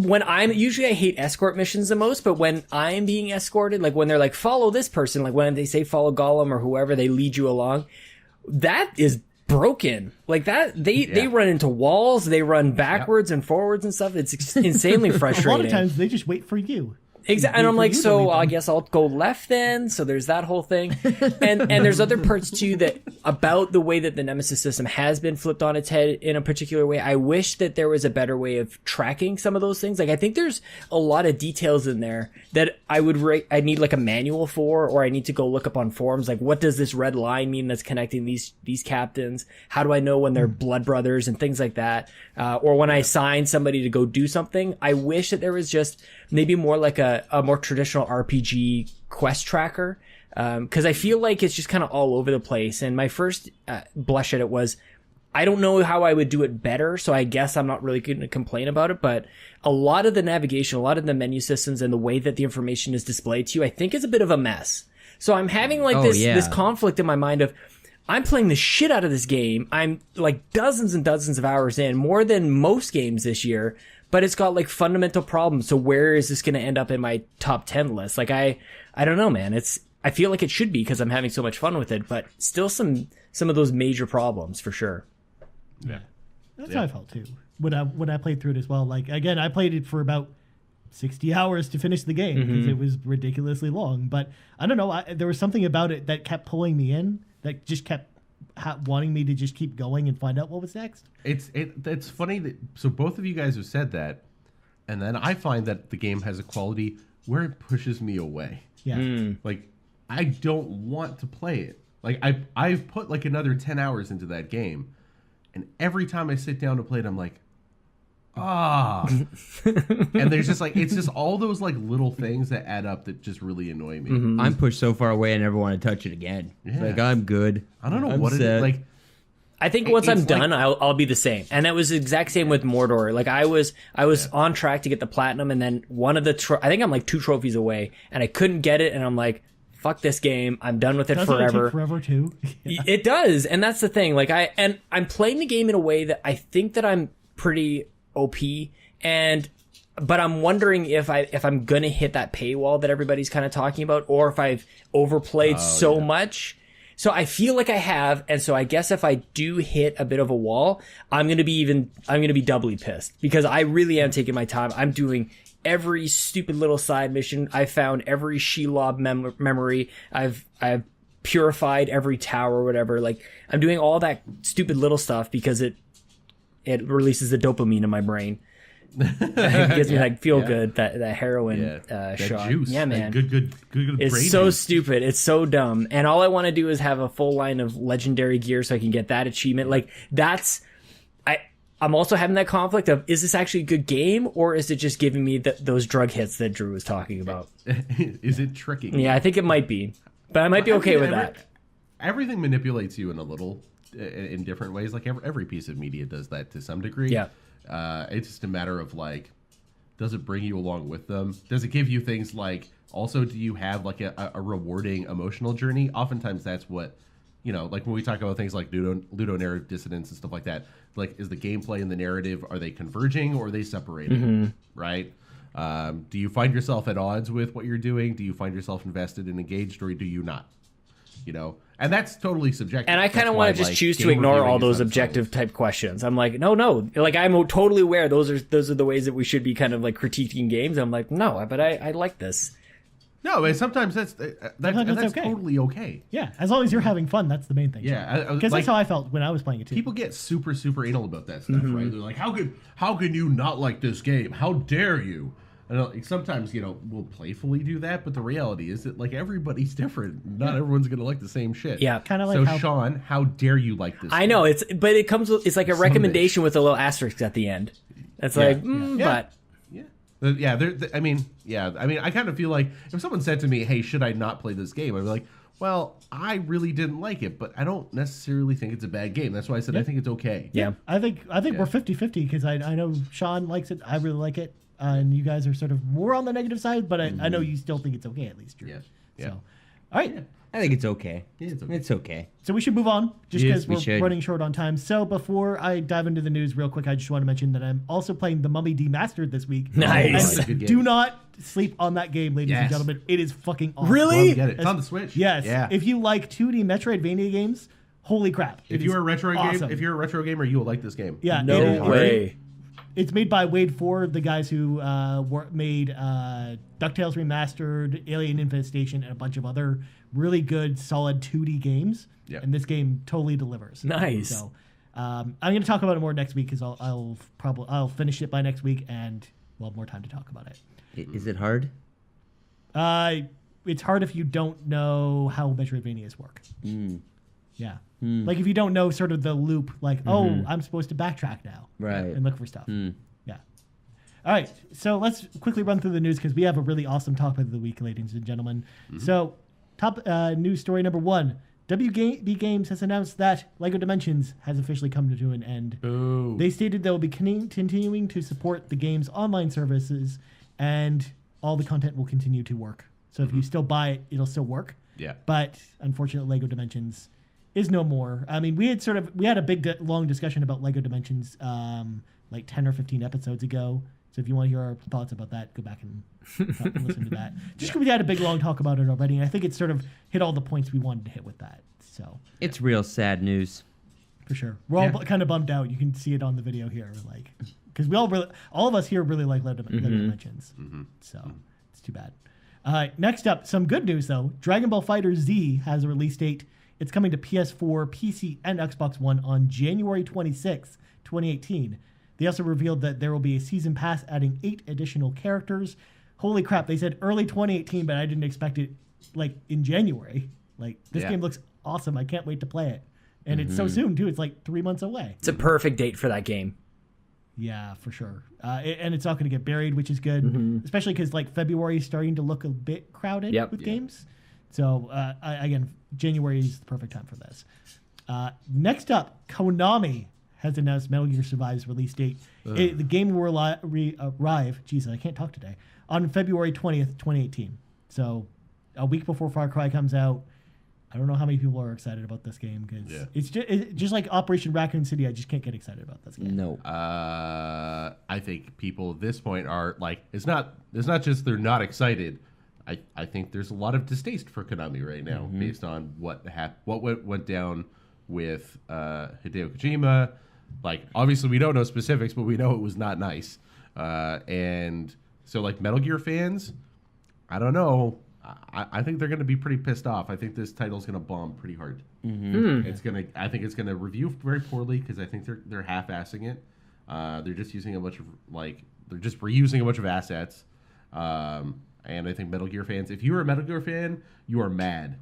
usually I hate escort missions the most, but when I'm being escorted, like when they're like, follow this person, like when they say follow Gollum or whoever, they lead you along, that is broken. Like that, they run into walls, they run backwards and forwards and stuff. It's insanely frustrating. A lot of times they just wait for you. Exactly. And I'm like, so I guess I'll go left then. So there's that whole thing. And there's other parts too that about the way that the Nemesis system has been flipped on its head in a particular way. I wish that there was a better way of tracking some of those things. Like I think there's a lot of details in there that I need like a manual for, or I need to go look up on forums. Like what does this red line mean that's connecting these captains? How do I know when they're blood brothers and things like that? Or when I assign somebody to go do something, I wish that there was just maybe more like a more traditional RPG quest tracker. Cause I feel like it's just kind of all over the place. And my first blush at it was, I don't know how I would do it better. So I guess I'm not really going to complain about it, but a lot of the navigation, a lot of the menu systems and the way that the information is displayed to you, I think is a bit of a mess. So I'm having like this conflict in my mind of, I'm playing the shit out of this game. I'm like dozens and dozens of hours in, more than most games this year, but it's got like fundamental problems. So where is this going to end up in my top 10 list? Like I don't know, man. I feel like it should be because I'm having so much fun with it, but still some of those major problems for sure. Yeah. That's how I felt too. When I played through it as well. Like again, I played it for about 60 hours to finish the game because it was ridiculously long. But I don't know. There was something about it that kept pulling me in, that just kept wanting me to just keep going and find out what was next. It's funny that so both of you guys have said that, and then I find that the game has a quality where it pushes me away. Yeah. Like I don't want to play it. Like I've put like another 10 hours into that game, and every time I sit down to play it, I'm like, and there's just like, it's just all those like little things that add up that just really annoy me. I'm pushed so far away I never want to touch it again. Yeah. Like I'm good. I don't know I'm what it is. Like I think once I'm done, I'll be the same. And that was the exact same with Mordor. Like I was on track to get the platinum, and then one of the I think I'm like 2 trophies away, and I couldn't get it, and I'm like, fuck this game. I'm done with it Doesn't forever. It take forever too? It does, and that's the thing. Like I'm playing the game in a way that I think that I'm pretty OP, but I'm wondering if I'm gonna hit that paywall that everybody's kind of talking about, or if I've overplayed much. So I feel like I have, and so I guess if I do hit a bit of a wall, I'm gonna be doubly pissed because I really am taking my time. I'm doing every stupid little side mission. I found every Shelob memory. I've purified every tower or whatever. Like I'm doing all that stupid little stuff because it releases the dopamine in my brain. It gives me like feel good, that heroin that shot. juice. Yeah, man. That good It's brain so juice. stupid. It's so dumb. And all I want to do is have a full line of legendary gear so I can get that achievement. Like that's, I'm also having that conflict of, is this actually a good game or is it just giving me those drug hits that Drew was talking about? Is it tricking? Yeah, I think it might be, but I might be okay with that. Everything manipulates you in a little, in different ways. Like every piece of media does that to some degree. Yeah. It's just a matter of like, does it bring you along with them? Does it give you things like, also, do you have like a rewarding emotional journey? Oftentimes that's what, like when we talk about things like ludonarrative dissonance and stuff like that, like is the gameplay and the narrative, are they converging or are they separating, right? Do you find yourself at odds with what you're doing? Do you find yourself invested and engaged, or do you not? And that's totally subjective. And I kind of want to just choose to game ignore reviewing all is those not objective type questions. I'm like, no. Like I'm totally aware those are the ways that we should be kind of like critiquing games. I'm like, no, but I like this. No, but sometimes that's okay. totally okay. Yeah, as long as you're having fun, that's the main thing. Yeah, because like, that's how I felt when I was playing it too. people get super anal about that stuff, right? They're like, how can you not like this game? How dare you? And sometimes we'll playfully do that, but the reality is that like everybody's different. Not everyone's gonna like the same shit. Yeah. Kind of like so how Sean, how dare you like this? I know it's like a recommendation with a little asterisk at the end. It's like, but. I mean, I kind of feel like if someone said to me, "Hey, should I not play this game?" I'd be like, "Well, I really didn't like it, but I don't necessarily think it's a bad game." That's why I said I think it's okay. Yeah. I think we're 50-50 because I know Sean likes it. I really like it. And you guys are sort of more on the negative side, but I know you still think it's okay at least, Drew. Yeah. So, all right. I think it's okay. Yeah, it's okay. It's okay. So we should move on just Yes, because we we're should. running short on time. So before I dive into the news real quick, I just want to mention that I'm also playing The Mummy Demastered this week. Nice. And Good game. do not sleep on that game, ladies and Yes. gentlemen. It is fucking awesome. Really? Well, get it. It's on the Switch. Yes. Yeah. If you like 2D Metroidvania games, holy crap. If it you're is a retro awesome. if you're a retro gamer, you will like this game. Yeah. No it is- way. It's made by Wade Ford, the guys who made DuckTales Remastered, Alien Infestation, and a bunch of other really good, solid 2D games. Yeah. And this game totally delivers. Nice. So I'm going to talk about it more next week because I'll finish it by next week and we'll have more time to talk about it. Is it hard? It's hard if you don't know how Metroidvanias work. Yeah. Like if you don't know sort of the loop, like, oh, I'm supposed to backtrack now. Right. And look for stuff. Yeah. All right. So let's quickly run through the news because we have a really awesome topic of the week, ladies and gentlemen. So top news story number 1. WB Games has announced that LEGO Dimensions has officially come to an end. Ooh. They stated they will be continuing to support the game's online services and all the content will continue to work. So if you still buy it, it'll still work. Yeah. But unfortunately, LEGO Dimensions is no more. I mean, we had a big, long discussion about LEGO Dimensions like 10 or 15 episodes ago. So if you want to hear our thoughts about that, go back and listen to that. Just because we had a big, long talk about it already. And I think it sort of hit all the points we wanted to hit with that. So It's real sad news. for sure. We're all kind of bummed out. You can see it on the video here. Like, because all of us here really like LEGO Dimensions. So it's too bad. Next up, some good news though. Dragon Ball Fighter Z has a release date. It's coming to PS4, PC, and Xbox One on January 26, 2018. They also revealed that there will be a season pass adding 8 additional characters. Holy crap, they said early 2018, but I didn't expect it like in January. Like this game looks awesome. I can't wait to play it. And it's so soon too. It's like 3 months away. It's a perfect date for that game. Yeah, for sure. And it's not going to get buried, which is good, especially because like February is starting to look a bit crowded with games. So again, January is the perfect time for this. Next up, Konami has announced Metal Gear Survive's release date. The game will arrive, Jesus, I can't talk today, on February 20th, 2018. So a week before Far Cry comes out. I don't know how many people are excited about this game because it's just like Operation Raccoon City. I just can't get excited about this game. No. I think people at this point are like, it's not just they're not excited. I think there's a lot of distaste for Konami right now based on what went down with Hideo Kojima. Like, obviously we don't know specifics, but we know it was not nice. And so like Metal Gear fans, I don't know. I think they're going to be pretty pissed off. I think this title's going to bomb pretty hard. I think it's going to review very poorly because I think they're half-assing it. They're just using a bunch of like they're just reusing a bunch of assets. And I think Metal Gear fans, if you're a Metal Gear fan, you are mad.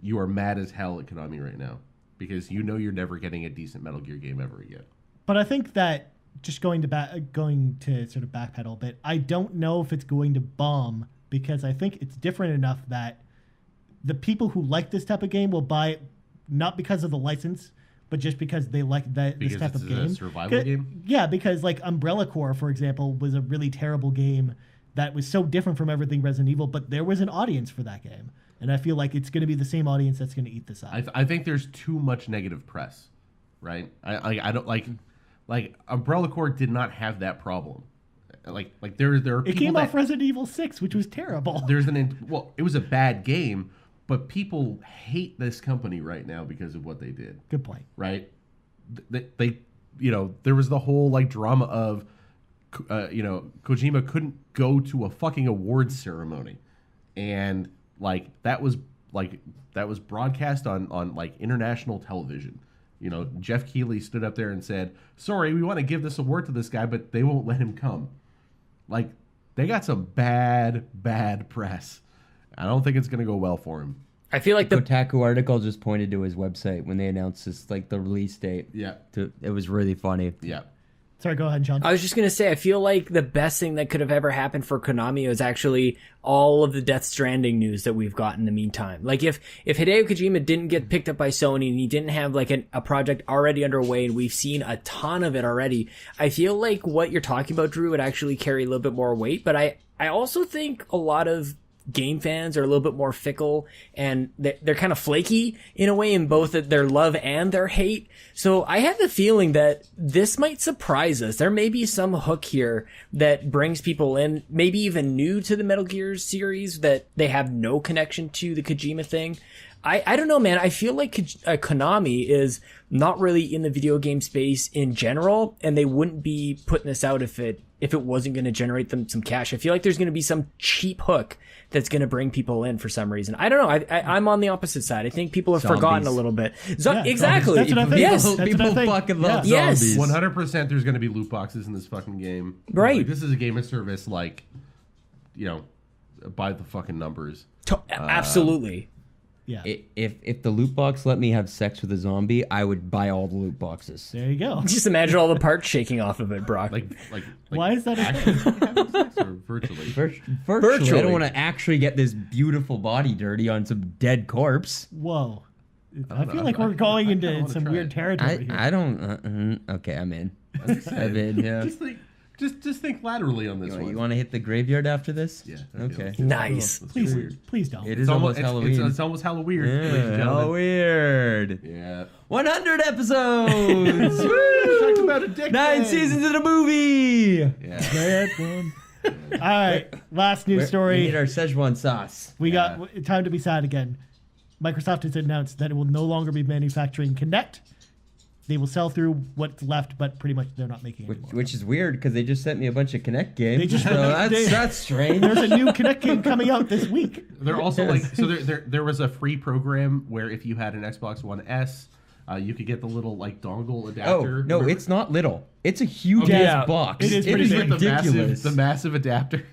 You are mad as hell at Konami right now because you know you're never getting a decent Metal Gear game ever again. But I think that just going to sort of backpedal a bit, I don't know if it's going to bomb because I think it's different enough that the people who like this type of game will buy it not because of the license, but just because they like this type of game. Because it's a survival game? Yeah, because like Umbrella Corps, for example, was a really terrible game that was so different from everything Resident Evil, but there was an audience for that game. And I feel like it's going to be the same audience that's going to eat this up. I think there's too much negative press, right? I don't like Umbrella Corps did not have that problem. Like there are people it came off Resident Evil 6, which was terrible. It was a bad game, but people hate this company right now because of what they did. Good point. Right? They there was the whole like drama of Kojima couldn't go to a fucking awards ceremony, and that was broadcast on like international television. Jeff Keighley stood up there and said, "Sorry, we want to give this award to this guy, but they won't let him come." Like, they got some bad press. I don't think it's going to go well for him. I feel like the Kotaku article just pointed to his website when they announced this, like the release date. Yeah. It was really funny. Yeah. Sorry, go ahead, Sean. I was just going to say, I feel like the best thing that could have ever happened for Konami is actually all of the Death Stranding news that we've got in the meantime. Like, if Hideo Kojima didn't get picked up by Sony and he didn't have, like, a project already underway and we've seen a ton of it already, I feel like what you're talking about, Drew, would actually carry a little bit more weight. But I also think a lot of game fans are a little bit more fickle and they're kind of flaky in a way in both their love and their hate. So I have the feeling that this might surprise us. There may be some hook here that brings people in, maybe even new to the Metal Gear series that they have no connection to the Kojima thing. I don't know, man. I feel like Konami is not really in the video game space in general, and they wouldn't be putting this out if it wasn't going to generate them some cash. I feel like there's going to be some cheap hook that's going to bring people in for some reason. I don't know. I'm on the opposite side. I think people have forgotten a little bit. Exactly. That's what I think. Yes. People fucking love zombies. 100% there's going to be loot boxes in this fucking game. Right. Like, this is a game of service, by the fucking numbers. Absolutely. Yeah. If the loot box let me have sex with a zombie, I would buy all the loot boxes. There you go. Just imagine all the parts shaking off of it, Brock. Why is that actually having sex or virtually? Virtually. I don't want to actually get this beautiful body dirty on some dead corpse. Whoa. I feel like we're going into some weird territory here. I don't. Okay, I'm in. I'm in. Yeah. Just think laterally on this one. You want to hit the graveyard after this? Yeah. Okay. Nice. Please don't. It is almost Halloween. It's almost Halloween. ladies and Yeah, gentlemen. how weird. Yeah. 100 episodes. Talked about a dick 9 thing. seasons in a movie. Yeah. Bad one. All right. Last news We story. need our Szechuan sauce. We got time to be sad again. Microsoft has announced that it will no longer be manufacturing Kinect. They will sell through what's left, but pretty much they're not making it anymore. Which is weird because they just sent me a bunch of Kinect games. They just- so that's strange. There's a new Kinect game coming out this week. They're also there was a free program where if you had an Xbox One S, you could get the little dongle Oh adapter. no, Remember? it's not little. It's a huge Yeah. ass box. It is It pretty is big. ridiculous. The massive adapter.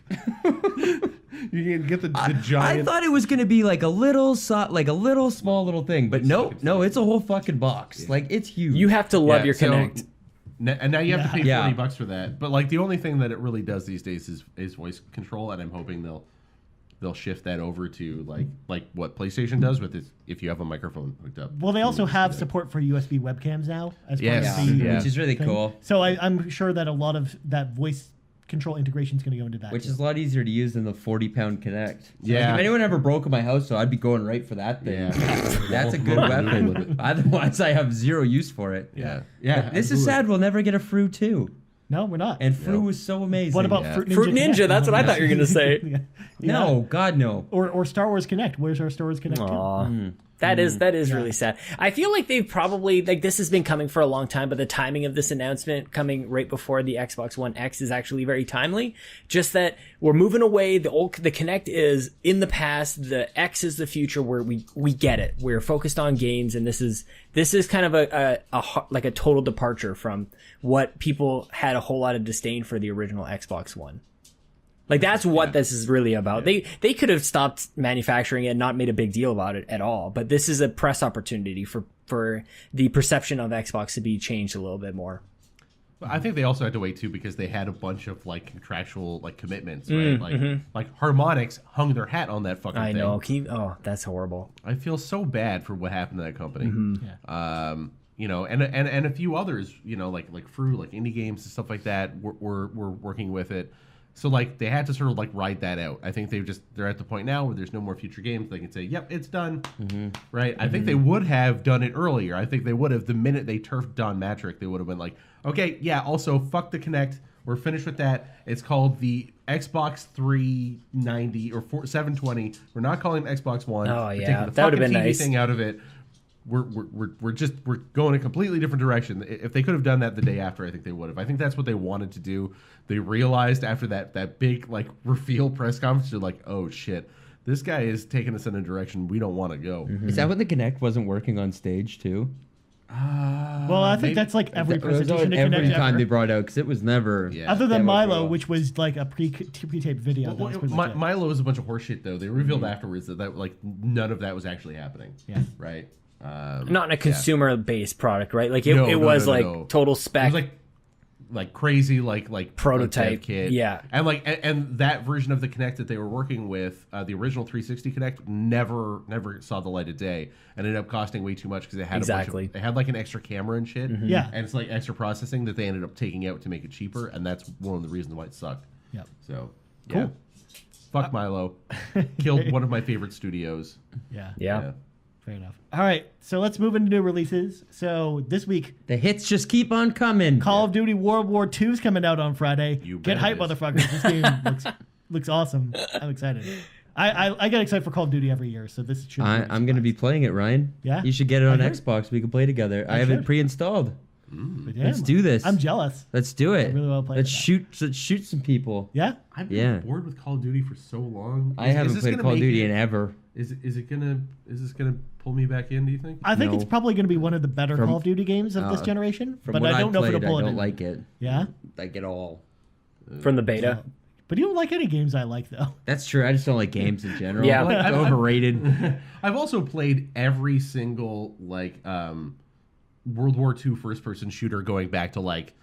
You can get the I giant. thought it was gonna be like a little small little thing, but no, it's a whole fucking box. Like it's huge. You have to love Yeah, your so- Kinect. And now you have to pay Yeah. $40 for that. But the only thing that it really does these days is voice control, and I'm hoping they'll shift that over to like what PlayStation does with it if you have a microphone hooked up. Well, they also have support for USB webcams now as Yes. part of the Yeah. which is really thing. cool. So I'm sure that a lot of that voice control integration is going to go into that. Which too. is a lot easier to use than the 40-pound Kinect. So, Yeah. if anyone ever broke in my house, so I'd be going right for that thing. Yeah. That's a good weapon. Otherwise, I have zero use for it. Yeah. This is sad. We'll never get a Fru 2. No, we're not. And Fru was so amazing. What about Yeah. Fruit Ninja? Fruit Ninja, Connect? that's what I thought you were going to say. Yeah. No, God, no. Or Star Wars Connect. Where's our Star Wars Connect? Aw. That is really sad. I feel like they've probably, like, this has been coming for a long time, but the timing of this announcement coming right before the Xbox One X is actually very timely. Just that we're moving away. The Kinect is in the past. The X is the future, where we get it. We're focused on games, and this is kind of a total departure from what people had a whole lot of disdain for the original Xbox One. Like, that's what this is really about. They could have stopped manufacturing it and not made a big deal about it at all. But this is a press opportunity for the perception of Xbox to be changed a little bit more. I think they also had to wait too because they had a bunch of like contractual like commitments, right? Like Harmonix hung their hat on that fucking thing. I know. That's horrible. I feel so bad for what happened to that company. You know, and a few others, you know, like Fru, like indie games and stuff like that were working with it. So, like, they had to sort of, like, ride that out. I think they're at the point now where there's no more future games. They can say, yep, it's done. Right? I think they would have done it earlier. I think they would have, the minute they turfed Don Matrick, they would have been like, okay, yeah, also, fuck the Kinect. We're finished with that. It's called the Xbox 390 or 720. We're not calling it Xbox One. Oh, We're yeah. taking the That would have fucking been TV nice. thing out of it. We're going a completely different direction. If they could have done that the day after, I think they would have. I think that's what they wanted to do. They realized after that big like reveal press conference, they're like, oh shit, this guy is taking us in a direction we don't want to go. Is that when the Kinect wasn't working on stage too? Well, I think that's like every It was presentation to every Kinect time ever. they brought out because it was never. Yeah. Other than Demo Milo, draw. which was like a pre-taped video. That was pretty much it. Milo is a bunch of horseshit though. They revealed afterwards that like none of that was actually happening. Yeah. Right. Not in a consumer-based product, right? Like, No, it no, was no, like no. total It spec. was like crazy like Prototype, dev kit. yeah. And like and that version of the Kinect that they were working with, the original 360 Kinect never saw the light of day and ended up costing way too much because it had Exactly. they had like an extra camera and shit. Yeah. And it's like extra processing that they ended up taking out to make it cheaper, and that's one of the reasons why it sucked. Yep. So yeah. Cool. Fuck Milo. Killed one of my favorite studios. Yeah. yeah. Fair enough. All right, so let's move into new releases. So this week, The hits just keep on coming. Call of Duty World War II is coming out on Friday. You Get bet hype, it is. motherfuckers. This game looks awesome. I'm excited. I get excited for Call of Duty every year, so this should. I'm going to be playing it, Ryan. Yeah? You should get it on I heard. Xbox. We can play together. I have should. it pre-installed. But yeah, Let's do this. I'm jealous. Let's do it. really wanna play Let's with shoot some people. Yeah. I've been Yeah. bored with Call of Duty for so long. I haven't this played gonna Call of make Duty it- in ever. Is this gonna pull me back in? Do you think? I think No. it's probably going to be one of the better From- Call of Duty games of this generation, From but what I don't know if played, it'll pull I it don't in. like it. Yeah, Like it all. From the beta. but you don't like any games I like though. That's true. I just don't like games in general. Yeah. It's I've- overrated. I've also played every single World War II first-person shooter going back to like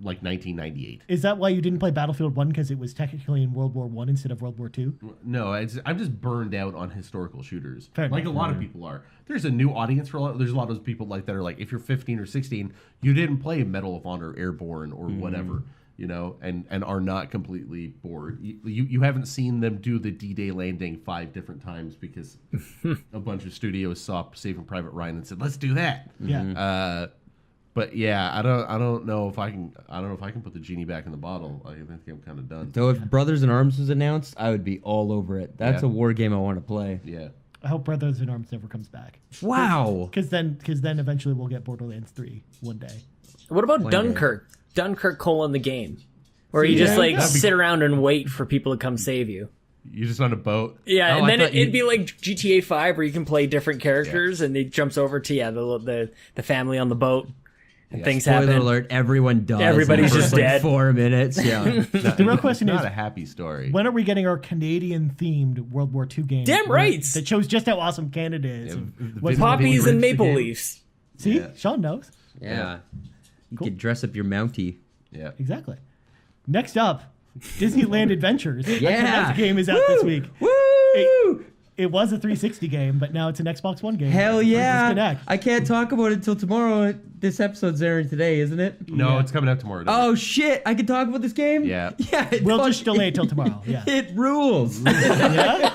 1998. Is that why you didn't play Battlefield 1 because it was technically in World War 1 instead of World War 2? No, I'm just burned out on historical shooters. Fair like enough. a lot of people are. There's a new audience for a lot. There's a lot of those people like that are like, if you're 15 or 16, you didn't play Medal of Honor, Airborne, or whatever, you know, and are not completely bored. You haven't seen them do the D-Day landing 5 different times because a bunch of studios saw Saving Private Ryan and said, let's do that. Yeah. But yeah, I don't know if I can put the genie back in the bottle. I think I'm kind of done. Though if Brothers in Arms was announced, I would be all over it. That's Yeah. a war game I want to play. Yeah. I hope Brothers in Arms never comes back. Wow. Because then eventually we'll get Borderlands 3 one day. What about One day. Dunkirk? Dunkirk : the game. Where you just Yeah, like that'd be- sit around and wait for people to come save you. You're just on a boat. Yeah, Oh, and I then thought it'd be like GTA 5 where you can play different characters and it jumps over to the family on the boat and things Spoiler happen. alert, everyone dies. Everybody's in the just first, dead. 4 minutes. Yeah. The real question Not is, a happy story. when are we getting our Canadian-themed World War II game? Damn right. That shows just how awesome Canada is. and what's- Poppies and Bridge the maple game. leaves. See? Yeah. Sean knows. Yeah. You Cool. could dress up your Mountie. Yeah. Exactly. Next up, Disneyland Adventures. Yeah. That game is out this week. Woo! It was a 360 game, but now it's an Xbox One game. Hell for yeah. Disconnect. I can't talk about it until tomorrow. this episode's airing today, isn't it? No, Yeah. it's coming out tomorrow. Oh shit! I can talk about this game. Yeah. Yeah. We'll just delay it till tomorrow. Yeah. It rules. Yeah?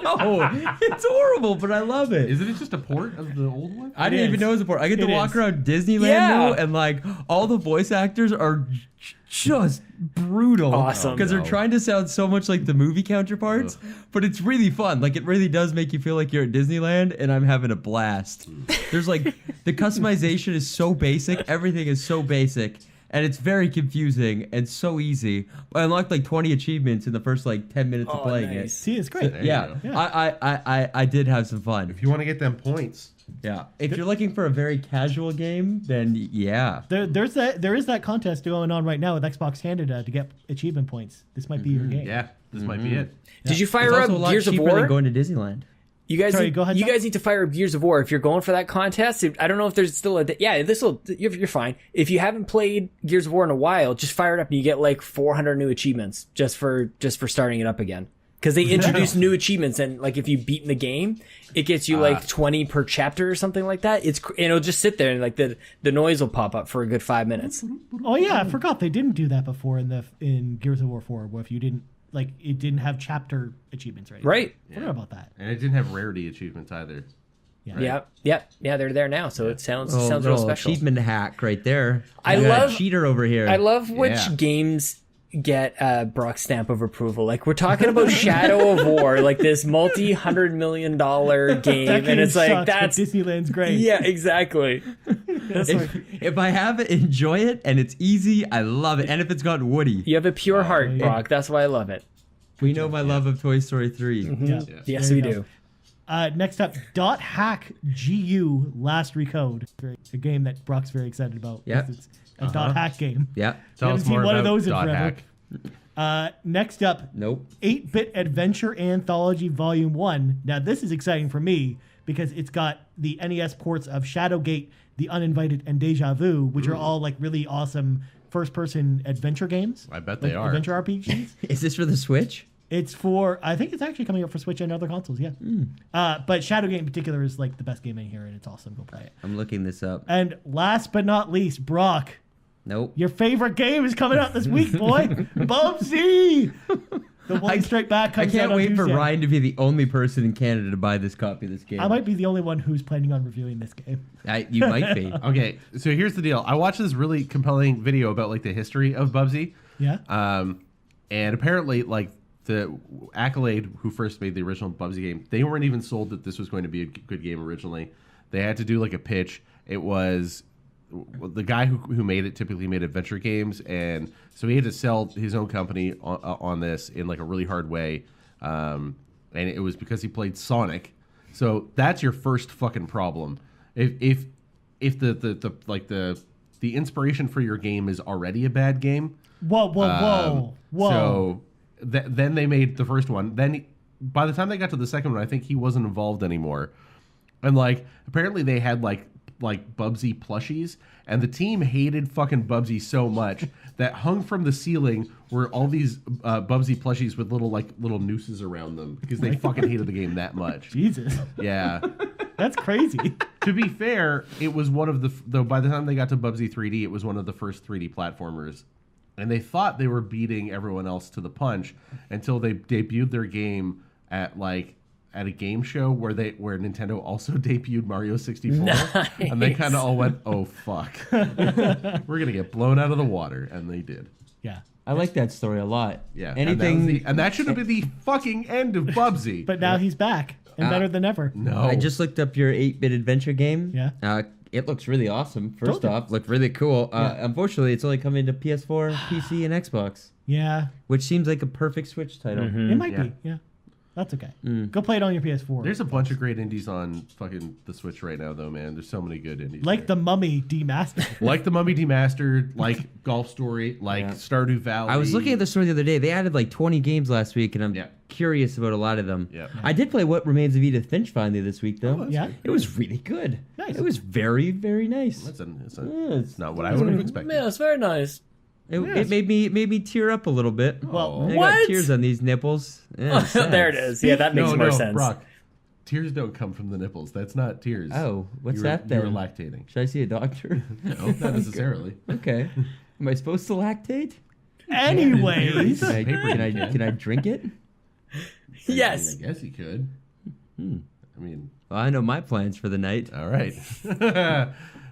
No, it's horrible, but I love it. Isn't it just a port of the old one? I didn't is. even know it was a port. I get to It walk is. around Disneyland Yeah. now, and like all the voice actors are just brutal. Awesome. Because they're trying to sound so much like the movie counterparts, but it's really fun. Like it really does make you feel like you're at Disneyland, and I'm having a blast. There's like the customization is so basic. Everything is so basic. And it's very confusing and so easy. I unlocked like 20 achievements in the first like 10 minutes of Oh, playing nice. See, it's great. There you Yeah, go. Yeah. I did have some fun. If you want to get them points, Yeah, if you're looking for a very casual game, then yeah. There is that contest going on right now with Xbox Canada to get achievement points. This might be your game. yeah, this might be it. Did you It's fire also a up lot Gears of cheaper than War? going to Disneyland. You guys, Sorry, go ahead, You John. guys need to fire up Gears of War if you're going for that contest. I don't know if there's still a. Yeah, this will. You're fine. If you haven't played Gears of War in a while, just fire it up and you get like 400 new achievements just for starting it up again. Because they introduce new achievements, and like if you beat in the game, it gets you like 20 per chapter or something like that. And it'll just sit there and like the noise will pop up for a good 5 minutes. Oh yeah, I forgot they didn't do that before in Gears of War 4. Where if you didn't it didn't have chapter achievements, right? Right. Forgot about that. And it didn't have rarity achievements either. Yeah. They're there now, so it sounds Oh, sounds real little special. achievement hack right there. I You got a love- cheater over here. I love which Yeah. games get Brock's stamp of approval. Like we're talking about Shadow of War, like this multi-$100 million game, That game and it's like sucks, but that's Disneyland's great. yeah, exactly. That's like, if I have it, enjoy it, and it's easy, I love it. And if it's got Woody, you have a pure heart, yeah. Brock. That's why I love it. we know my love of Toy Story 3. Yeah. Yes, There we you do. go. Next up, Dot Hack GU Last Recode, a game that Brock's very excited about. Yeah. It's a Dot Hack game. Yeah. Tell haven't us seen more one of about those in Dot forever. Hack. Next up, Nope. 8-Bit Adventure Anthology Volume 1. Now, this is exciting for me because it's got the NES ports of Shadowgate, The Uninvited, and Deja Vu, which are all like really awesome first-person adventure games. I bet they like are. Adventure RPGs. Is this for the Switch? It's for, I think it's actually coming out for Switch and other consoles, yeah. But Shadowgate in particular is like the best game in here, and it's awesome. Go play it. I'm looking this up. And last but not least, Brock, Nope. your favorite game is coming out this week, boy. Bubsy! The One Straight Back I comes out can't on wait for Tuesday. Ryan to be the only person in Canada to buy this copy of this game. I might be the only one who's planning on reviewing this game. You might be. Okay, so here's the deal. I watched this really compelling video about like the history of Bubsy. Yeah? And apparently, like the Accolade, who first made the original Bubsy game, they weren't even sold that this was going to be a good game originally. They had to do like a pitch. It was the guy who made it typically made adventure games, and so he had to sell his own company on this in like a really hard way. And it was because he played Sonic. So that's your first fucking problem. If the inspiration for your game is already a bad game. Whoa. So then they made the first one. Then by the time they got to the second one, I think he wasn't involved anymore. And like apparently they had like Bubsy plushies, and the team hated fucking Bubsy so much that hung from the ceiling were all these Bubsy plushies with little nooses around them because they fucking hated the game that much. Jesus. Yeah. That's crazy. To be fair, it was one of the though by the time they got to Bubsy 3D, it was one of the first 3D platformers. And they thought they were beating everyone else to the punch until they debuted their game at a game show where Nintendo also debuted Mario 64. Nice. And they kind of all went, "Oh fuck. We're going to get blown out of the water." And they did. Yeah. I like that story a lot. Yeah. Anything. And that should have been the fucking end of Bubsy. But now he's back and better than ever. no. I just looked up your 8-bit adventure game. Yeah. It looks really awesome. First Told you. off, looked really cool. Unfortunately, it's only coming to PS4, PC, and Xbox, Yeah. which seems like a perfect Switch title. It might Yeah. be. Yeah. That's okay. Go play it on your PS4. There's a bunch of great indies on fucking the Switch right now, though, man. There's so many good indies. like there. the Mummy Demastered. Like the Mummy Demastered, like Golf Story, like Yeah. Stardew Valley. I was looking at the store the other day. They added like 20 games last week, and I'm Yeah. curious about a lot of them. Yeah. I did play What Remains of Edith Finch finally this week, though. that's Yeah. It was really good. Nice. It was very, very nice. It's not what I would have expected. Yeah, it's very nice. It made me tear up a little bit. Well, I What? got tears on these nipples. Yeah, it's sad. There it is. Yeah, that makes No, more no, sense. Brock. Tears don't come from the nipples. That's not tears. Oh, what's You were- that then? You were lactating. Should I see a doctor? No, not necessarily. Okay. Am I supposed to lactate? Anyways, Can I, Paper can I, you can. can I drink it? Yes. I guess you could. I mean, Well, I know my plans for the night. all right.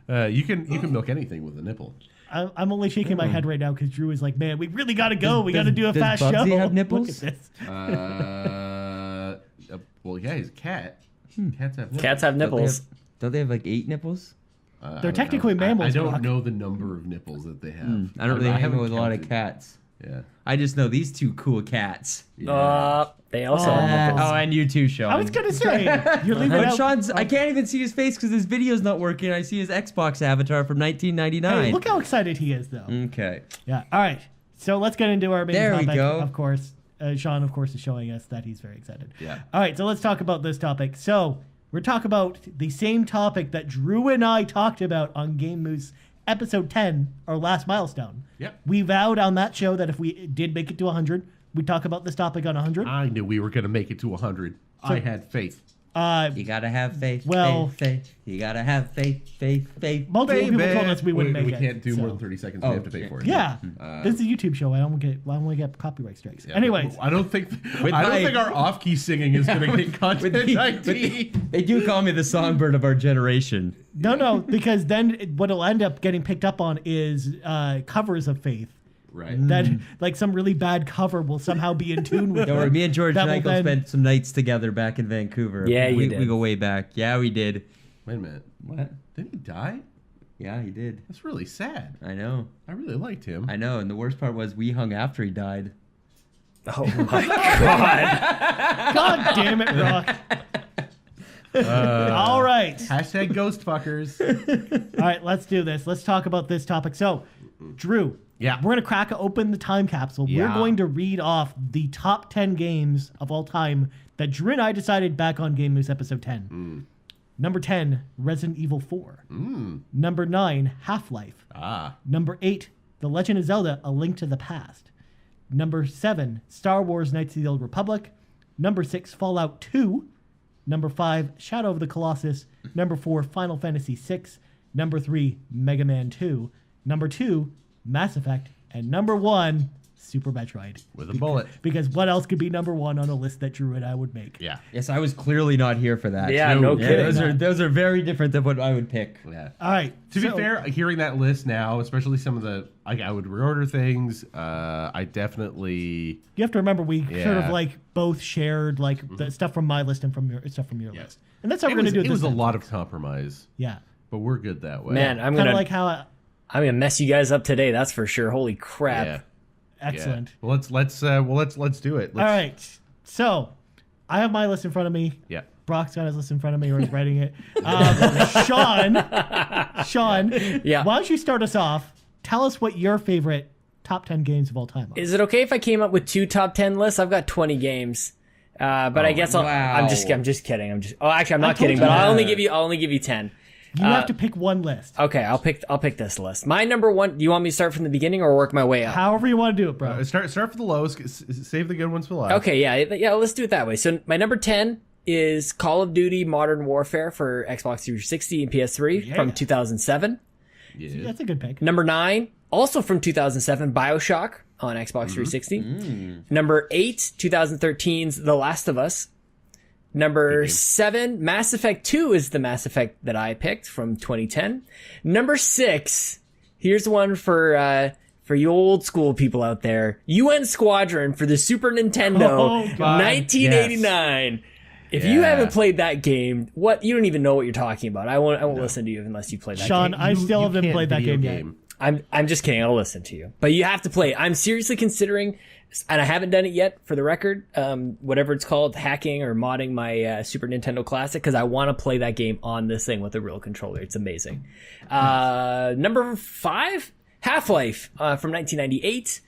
You can milk anything with a nipple. I'm only shaking my head right now because Drew is like, man, we really got to go. We got to do a does fast Bubsy show. have Look nipples? at this. Well, yeah, he's a cat. Cats have nipples. Cats have nipples. Don't they have like 8 nipples? I They're don't technically know. mammals, I don't Brock. know the number of nipples that they have. I don't really hang haven't out with a lot of counted. cats. Yeah. I just know these two cool cats. They also have nipples. Oh, and you too, Sean. I was gonna say you're leaving But out. Sean's, I can't even see his face because his video's not working. I see his Xbox avatar from 1999. Hey, look how excited he is, though. Okay. Yeah. All right. So let's get into our main There we topic. go. Of course, Sean, of course, is showing us that he's very excited. Yeah. All right. So let's talk about this topic. So we're talking about the same topic that Drew and I talked about on Game Moose episode 10, our last milestone. Yep. We vowed on that show that if we did make it to 100, we'd talk about this topic on 100. I knew we were going to make it to 100. I had faith. You gotta have faith. Well- faith. You gotta have faith. Multiple people told us we wouldn't make we it. can't do more so- than 30 seconds. Oh, We have to pay for it. Yeah. This is a YouTube show. I don't get copyright strikes. Yeah, Anyways. I don't think With I don't my- think our off-key singing is going to get content ID. They do call me the songbird of our generation. No, because then what'll end up getting picked up on is covers of Faith. Right. That like some really bad cover will somehow be in tune with. Don't worry, me and George That will Michael then- spent some nights together back in Vancouver. Yeah, you we did. We go way back. Yeah, we did. Wait a minute. What? Didn't he die? Yeah, he did. That's really sad. I know. I really liked him. I know. And the worst part was we hung after he died. Oh my god. God damn it, Rock. All right. Hashtag ghost fuckers. All right, let's do this. Let's talk about this topic. So, Drew, Yeah. we're going to crack open the time capsule. We're Yeah. going to read off the top 10 games of all time that Drew and I decided back on Game Moose episode 10. Number 10, Resident Evil 4. Number 9, Half-Life. Number 8, The Legend of Zelda, A Link to the Past. Number 7, Star Wars Knights of the Old Republic. Number 6, Fallout 2. Number 5, Shadow of the Colossus. Number 4, Final Fantasy 6. Number 3, Mega Man 2. Number 2, Mass Effect. And number 1, Super Metroid. With a bullet. Because what else could be number 1 on a list that Drew and I would make? Yeah. Yes, I was clearly not here for that. Yeah, no kidding. Those are very different than what I would pick. Yeah. All right. To so- be fair, hearing that list now, especially some of the, I would reorder things. I definitely. You have to remember we sort of Yeah. like both shared like the stuff from my list and from your stuff from your Yeah. list. And that's how It we're was, going to do it. it was this a time. lot of compromise, Yeah. but we're good that way. Man, I'm Kind gonna of like how I'm gonna mess you guys up today. That's for sure. Holy crap. Yeah. excellent. Yeah. Well, let's do it. All right. So, I have my list in front of me. Yeah. Brock's got his list in front of me or he's writing it. Sean, Yeah. why don't you start us off? Tell us what your favorite top 10 games of all time are. Is it okay if I came up with 2 top 10 lists? I've got 20 games. But I guess wow. I'm just kidding. Actually, I'm not told kidding, you but I'll that. only give you 10. You have to pick one list. Okay, I'll pick this list. My number 1, do you want me to start from the beginning or work my way up? However you want to do it, bro. Start for the lows. Save the good ones for last. Okay, yeah, let's do it that way. So my number 10 is Call of Duty Modern Warfare for Xbox 360 and PS3 from 2007. Yeah. That's a good pick. Number 9, also from 2007, BioShock on Xbox 360. Number 8, 2013's The Last of Us. Number 7, Mass Effect 2 is the Mass Effect that I picked from 2010. Number 6, here's one for you old school people out there. UN Squadron for the Super Nintendo, Oh, God. 1989. If you Yeah. haven't played that game, you don't even know what you're talking about. I won't listen to you unless you play that Sean, game. I still haven't can't played that video game yet. I'm just kidding. I'll listen to you, but you have to play it. I'm seriously considering, and I haven't done it yet for the record. Whatever it's called, hacking or modding my Super Nintendo Classic because I want to play that game on this thing with a real controller. It's amazing. Number 5, Half-Life from 1998.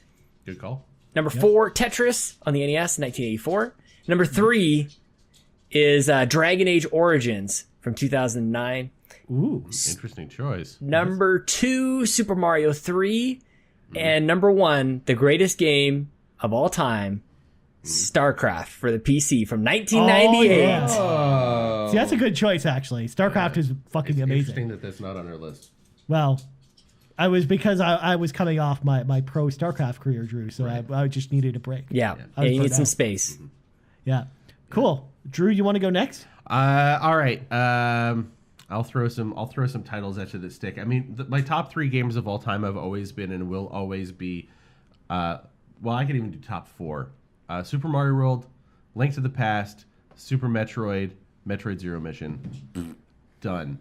Good call. Number 4, Tetris on the NES, 1984. Number 3 is Dragon Age Origins from 2009. Ooh. Interesting choice. Number 2, Super Mario 3. And number 1, the greatest game of all time, StarCraft for the PC from 1998. Oh, yeah. See, that's a good choice, actually. StarCraft is fucking It's amazing. interesting that that's not on our list. Well, because I was coming off my pro StarCraft career, Drew, so I just needed a break. Yeah, I was you need burnt some out. space. Yeah. Cool. Drew, you want to go next? All right. I'll throw some titles at you that stick. I mean, my top 3 games of all time have always been and will always be. Well, I could even do top 4. Super Mario World, Link to the Past, Super Metroid, Metroid Zero Mission. Done.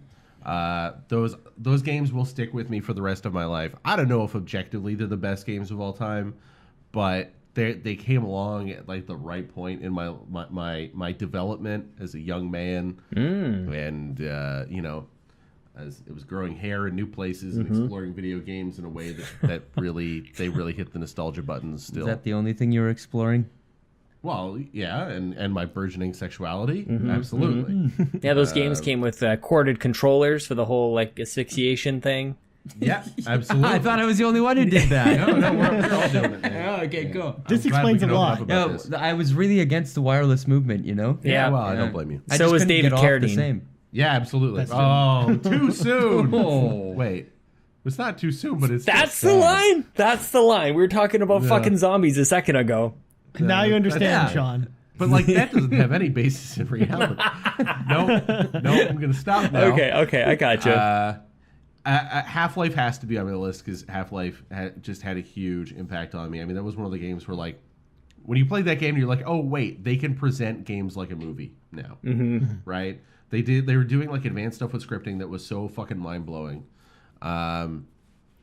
Those games will stick with me for the rest of my life. I don't know if objectively they're the best games of all time, but they came along at like the right point in my development as a young man, and you know, as it was growing hair in new places and exploring video games in a way that really hit the nostalgia buttons. Still, Is that the only thing you were exploring? well, yeah, and my burgeoning sexuality, absolutely. Yeah, those games came with corded controllers for the whole like asphyxiation thing. Yeah, absolutely. I thought I was the only one who did that. no, we're all doing it. Man. Okay, cool. This I'm glad we explains a can open lot. up about No, this. I was really against the wireless movement, you know? Yeah. Well, I don't blame you. I So just was couldn't David get off the Carradine. same. Yeah, absolutely. That's Oh, too soon. Oh. Wait, it's not too soon, but it's That's still the sad. line. That's the line. We were talking about Yeah. fucking zombies a second ago. Now you understand, Yeah. Sean. But like that doesn't have any basis in reality. No, I'm gonna stop now. Okay, I gotcha. Half-Life has to be on my list because Half-Life just had a huge impact on me. I mean, that was one of the games where like when you played that game, you're like, oh wait, they can present games like a movie now, right? They were doing like advanced stuff with scripting that was so fucking mind blowing.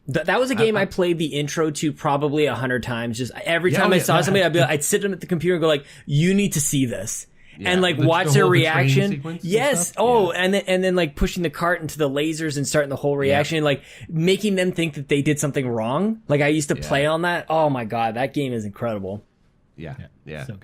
That was a game I played the intro to probably 100 times. Just every Yeah, time I yeah, saw yeah. somebody, I'd sit at the computer and go like, "You need to see this," Yeah, and like the watch whole- their the training reaction. sequence and Yes. stuff? Oh, Yeah. and then like pushing the cart into the lasers and starting the whole reaction, and like making them think that they did something wrong. Like I used to play on that. Oh my god, that game is incredible. Yeah.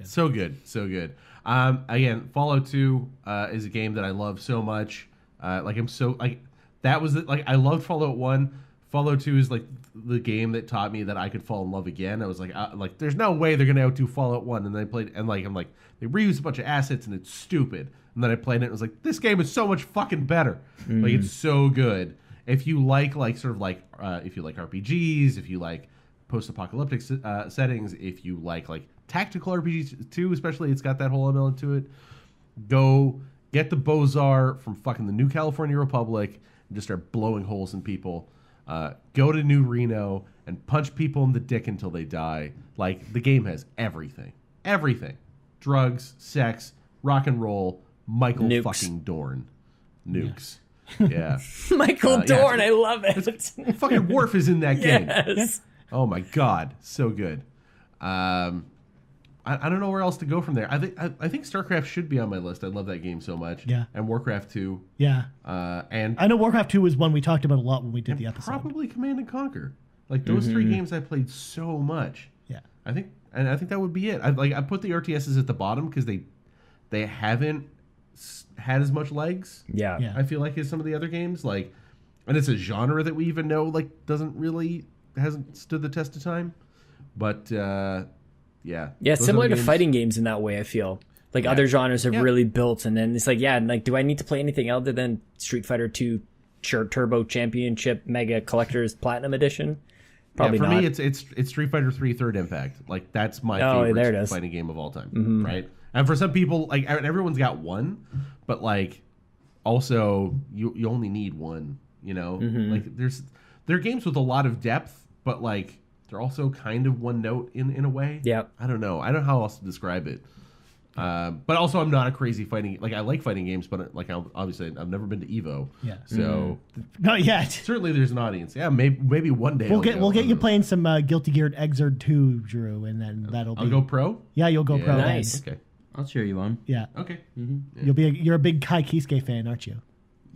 so good. So good. Again, Fallout 2 is a game that I love so much. Like I'm so like that was like I loved Fallout 1. Fallout 2 is like the game that taught me that I could fall in love again. I was like there's no way they're gonna outdo Fallout 1. And then I played and like I'm like they reused a bunch of assets and it's stupid. And then I played it and it was like this game is so much fucking better. Like it's so good. If you like sort of like if you like RPGs, if you like post-apocalyptic settings, if you like tactical RPGs too, especially it's got that whole element to it. Go get the Bozar from fucking the New California Republic and just start blowing holes in people. Go to New Reno and punch people in the dick until they die. Like the game has everything, drugs, sex, rock and roll. Michael Nukes. fucking Dorn, nukes. Yeah, Michael yeah. Dorn, I love it. fucking Worf is in that game. Yes. Oh my god, so good. I don't know where else to go from there. I think StarCraft should be on my list. I love that game so much. Yeah. And Warcraft 2. Yeah. And I know Warcraft 2 was one we talked about a lot when we did the episode. probably Command and Conquer. Like those 3 games I played so much. Yeah. I think that would be it. I put the RTSs at the bottom because they haven't had as much legs. Yeah. Yeah. I feel like as some of the other games, like, and it's a genre that we even know hasn't stood the test of time. But yeah, Yeah, those similar other to games- fighting games in that way, I feel. Like other genres have Yeah. really built, and then it's like, yeah, like, do I need to play anything other than Street Fighter 2 Turbo Championship Mega Collector's Platinum Edition? Probably for not. me, it's Street Fighter 3 Third Impact. Like that's my Oh, there it favorite is. fighting game of all time, right? And for some people, like everyone's got one, but like also you only need one. You know, like there are games with a lot of depth, but like they're also kind of one note in a way. Yep. I don't know how else to describe it. But also, I'm not a crazy fighting. Like I like fighting games, but like obviously, I've never been to Evo. Yeah. So Not yet. certainly, there's an audience. Yeah, maybe one day We'll I'll get go. we'll I get don't you know. playing some Guilty Gear Xrd 2, Drew, and then that'll I'll be. go pro. Yeah, you'll go pro. then. Nice. Okay. I'll cheer you on. Yeah. Okay. You're a big Kai Kisuke fan, aren't you?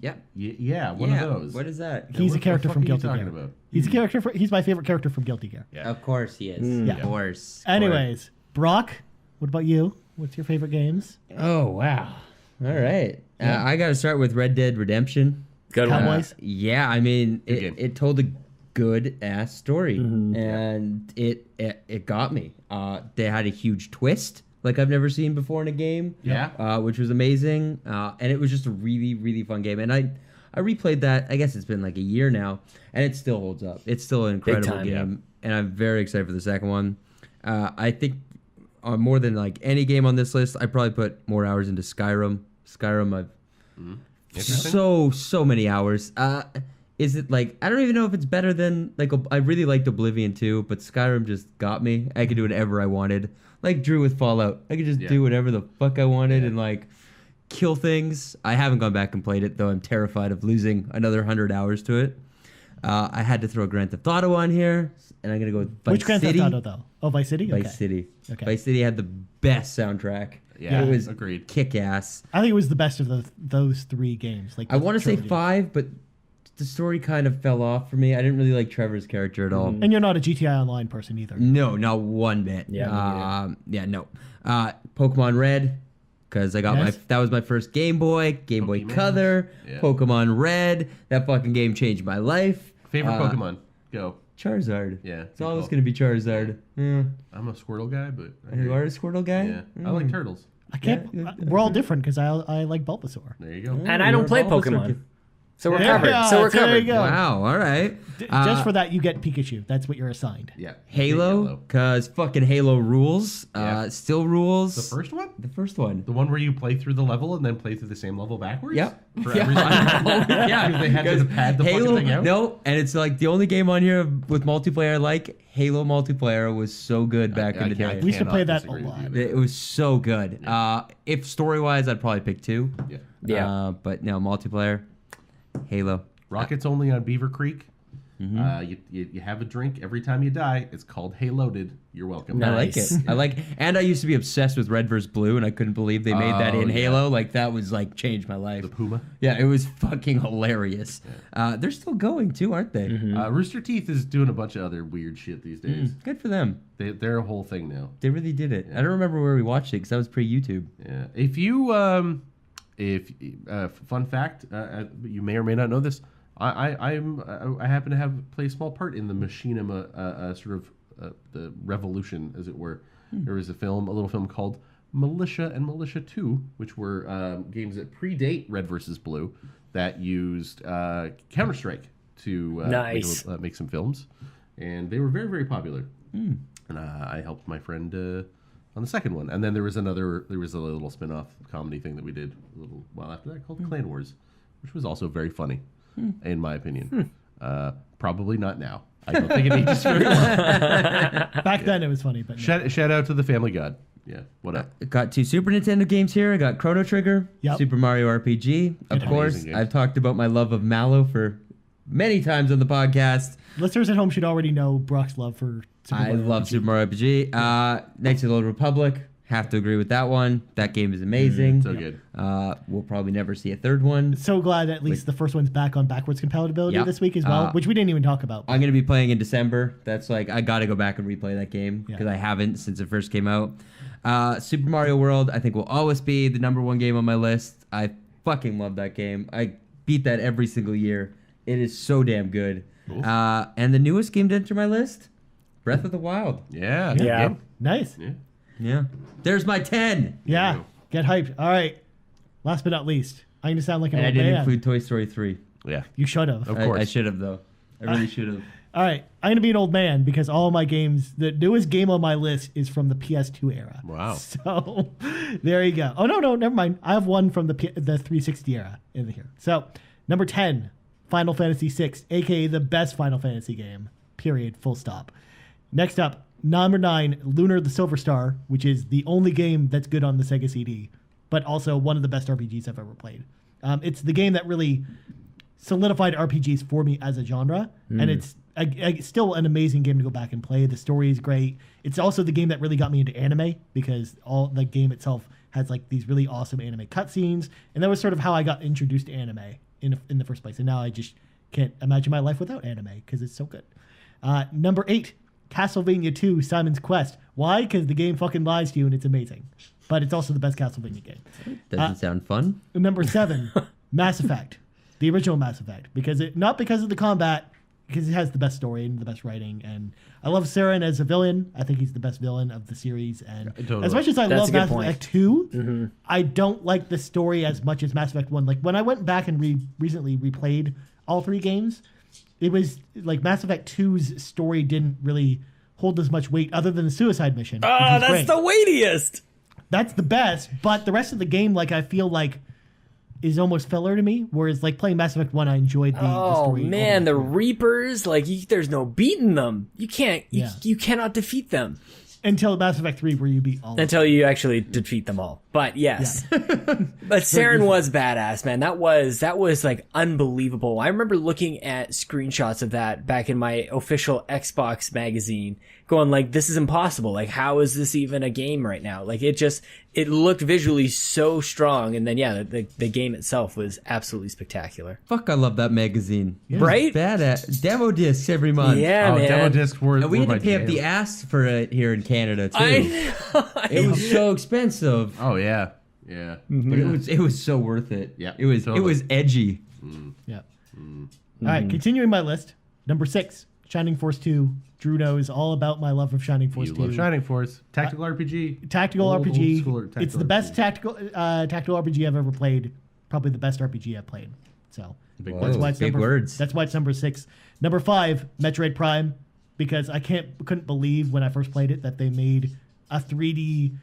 Yep. Yeah, one of those. What is that? He's a what the character fuck from are you Guilty talking Gear. about? He's a character. He's my favorite character from Guilty Gear. Yeah. Of course he is. Yeah. Of course. Anyways, Brock, what about you? What's your favorite games? Oh, wow. All right. I got to start with Red Dead Redemption. Good one. Cowboys? Yeah, I mean, Good game. it told a good ass story, and it got me. They had a huge twist. like I've never seen before in a game. Yeah. Which was amazing. And it was just a really, really fun game. And I replayed that. I guess it's been like a year now, and it still holds up. It's still an incredible time, game, and I'm very excited for the second one. I think more than like any game on this list, I probably put more hours into Skyrim. I've so many hours. Is it like, I don't even know if it's better than like I really liked Oblivion too, but Skyrim just got me. I could do whatever I wanted. Like Drew with Fallout, I could just do whatever the fuck I wanted and like kill things. I haven't gone back and played it though. I'm terrified of losing another 100 hours to it. I had to throw Grand Theft Auto on here, and I'm gonna go with Vice Which Grand City. Theft Auto though? Oh, Vice City. Vice Okay. City. Okay. Vice City had the best soundtrack. Yeah, it was agreed. kick ass. I think it was the best of those 3 games. Like I want to say trilogy. 5, but the story kind of fell off for me. I didn't really like Trevor's character at all. And you're not a GTI Online person either. No, not one bit. Yeah, No. Pokemon Red, because I got Yes. that was my first Game Boy Pokemon. Color. Yeah. Pokemon Red. That fucking game changed my life. Favorite Pokemon? Go. Charizard. Yeah, It's good always call. going to be Charizard. Yeah. I'm a Squirtle guy, but You are a Squirtle guy? yeah, I like turtles. I can't. Yeah. We're all different because I like Bulbasaur. There you go. And I don't play You're a Bulbasaur Pokemon. kid. So we're Yeah, covered. So we're there covered. you go. Wow, all right. Just for that, you get Pikachu. That's what you're assigned. Yeah. Halo, because fucking Halo rules. Yeah. Still rules. The first one? The first one. The one where you play through the level and then play through the same level backwards? Yep. For Yeah. every time? Yeah, Because they had to pad the Halo, fucking thing out? No, and it's like the only game on here with multiplayer I like. Halo multiplayer was so good back in the day. We used to play cannot that a disagree with lot. you there. It was so good. If story wise, I'd probably pick 2. Yeah. Yeah. But no, multiplayer, Halo. Rockets only on Beaver Creek. You have a drink every time you die. It's called Hey Loaded. You're welcome. I like it. Nice. I like, and I used to be obsessed with Red vs. Blue, and I couldn't believe they made that Oh, in yeah. Halo. Like that was like changed my life. The Puma. Yeah, it was fucking hilarious. They're still going too, aren't they? Rooster Teeth is doing a bunch of other weird shit these days. Good for them. They're a whole thing now. They really did it. I don't remember where we watched it because that was pre-YouTube. Yeah. If you, fun fact, you may or may not know this. I happen to play a small part in the machinima sort of the revolution, as it were. There was a little film called Militia and Militia 2, which were games that predate Red versus Blue that used Counter-Strike to Nice. make some films, and they were very, very popular. And I helped my friend on the second one, and then there was a little spin-off comedy thing that we did a little while after that called Clan Wars, which was also very funny, in my opinion. Probably not now. I don't think it ages very well. Back then it was funny, but no. Shout out to the Family God. Yeah, what up? I got 2 Super Nintendo games here. I got Chrono Trigger, Yep. Super Mario RPG. Of Amazing course, games. I've talked about my love of Mallow for many times on the podcast. Listeners at home should already know Brock's love for Super I Mario love RPG. Super Mario RPG. Knights of the Old Republic. Have to agree with that one. That game is amazing. So good. We'll probably never see a third one. So glad at least the first one's back on backwards compatibility Yep. this week as well, which we didn't even talk about. I'm going to be playing in December. That's like, I got to go back and replay that game because Yeah. I haven't since it first came out. Super Mario World, I think, will always be the number 1 game on my list. I fucking love that game. I beat that every single year. It is so damn good. Cool. And the newest game to enter my list, Breath of the Wild. Yeah. Yeah. Nice. Yeah. Yeah. There's my 10. Yeah. you go. Get hyped. All right. Last but not least, I'm going to sound like an And I old didn't man. include Toy Story 3. Yeah. You should have. Of I course. should have, though. I really should have. All right. I'm going to be an old man because all my games, the newest game on my list is from the PS2 era. Wow. So there you go. Oh, no, never mind. I have one from the 360 era in here. So number 10, Final Fantasy VI, aka the best Final Fantasy game, period, full stop. Next up, number 9, Lunar the Silver Star, which is the only game that's good on the Sega CD, but also one of the best RPGs I've ever played. It's the game that really solidified RPGs for me as a genre, and it's still an amazing game to go back and play. The story is great. It's also the game that really got me into anime because all the game itself has like these really awesome anime cutscenes, and that was sort of how I got introduced to anime in the first place. And now I just can't imagine my life without anime because it's so good. Number 8, Castlevania 2: Simon's Quest. Why? Because the game fucking lies to you and it's amazing, but it's also the best Castlevania game. Doesn't sound fun. Number 7, Mass Effect, the original Mass Effect, because not because of the combat. because it has the best story and the best writing. And I love Saren as a villain. I think he's the best villain of the series. And Totally. as much as I That's love a good Mass point. Effect 2, I don't like the story as much as Mass Effect 1. Like when I went back and recently replayed all 3 games, it was like Mass Effect 2's story didn't really hold as much weight other than the suicide mission. which Oh, was that's great. the weightiest. That's the best, but the rest of the game, like, I feel like is almost filler to me. Whereas, like, playing Mass Effect 1, I enjoyed the Oh story. man, the overall. Reapers, like there's no beating them. You can't, Yeah. you cannot defeat them Until Mass Effect 3, where you beat all of them. until you actually defeat them all. But yes, but Saren was badass, man. That was like unbelievable. I remember looking at screenshots of that back in my official Xbox magazine, going like, "This is impossible. Like, how is this even a game right now?" Like, it looked visually so strong, and then yeah, the game itself was absolutely spectacular. Fuck, I love that magazine. Right? Badass. Demo discs every month. Yeah, Oh, man. demo discs were. And we were had to my pay up jam. the ass for it here in Canada too. I know. It was so expensive, Oh yeah, yeah. but it was so worth it. Yeah, it was totally. edgy. Yeah. All right, continuing my list. Number 6, Shining Force 2. Drew knows all about my love of Shining Force You 2. love Shining Force, tactical RPG, Tactical Old RPG. school tactical It's the best RPG. tactical RPG I've ever played. Probably the best RPG I've played. So Big Whoa. words. why it's Big number, words. That's why it's number 6. Number 5, Metroid Prime, because I couldn't believe when I first played it that they made a 3D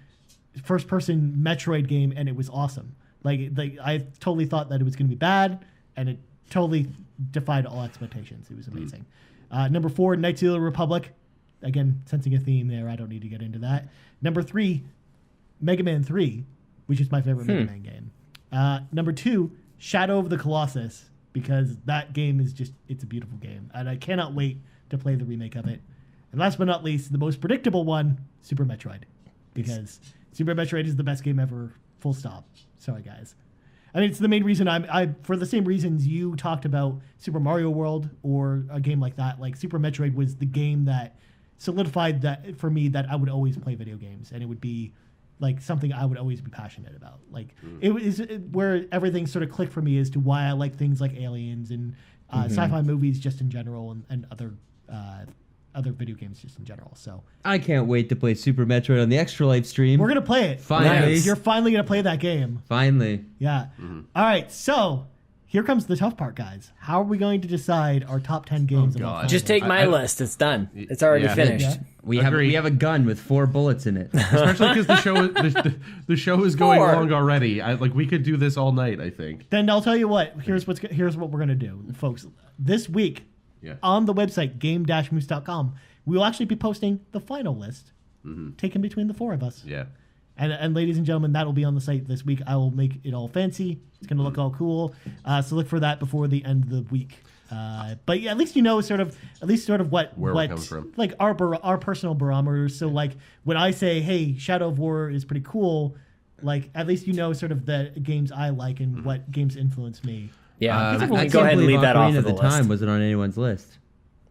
first-person Metroid game and it was awesome. Like I totally thought that it was going to be bad, and it totally defied all expectations. It was amazing. Number 4, Knights of the Republic. Again, sensing a theme there. I don't need to get into that. Number 3, Mega Man 3, which is my favorite Mega Man game. Number 2, Shadow of the Colossus, because that game is it's a beautiful game, and I cannot wait to play the remake of it. And last but not least, the most predictable one, Super Metroid, because Super Metroid is the best game ever. Full stop. Sorry, guys. I mean, it's the main reason I for the same reasons you talked about Super Mario World or a game like that. Like Super Metroid was the game that solidified that for me that I would always play video games, and it would be like something I would always be passionate about. Like where everything sort of clicked for me as to why I like things like Aliens and sci-fi movies just in general, and other video games just in general. So I can't wait to play Super Metroid on the Extra Life stream. we're gonna play it. Finally. You're finally gonna play that game. Finally. Yeah. All right. So here comes the tough part, guys. How are we going to decide our top 10 games? of all God. time? Just take my I- list. It's done. It's already Yeah. finished. Yeah. We Agreed. have a gun with 4 bullets in it. Especially because the show is going 4. long already. We could do this all night. I think. Then I'll tell you what. Here's what we're gonna do, folks. This week Yeah. on the website game-moose.com, we will actually be posting the final list taken between the 4 of us. Yeah. And ladies and gentlemen, that will be on the site this week. I will make it all fancy. It's going to look all cool. So look for that before the end of the week. But yeah, at least you know sort of what Where we're coming from. like our personal barometers. So like when I say, hey, Shadow of War is pretty cool, like at least you know sort of the games I like and what games influence me. Yeah. I Go can't ahead and believe leave that off Ocarina of the of the Time list. wasn't on anyone's list.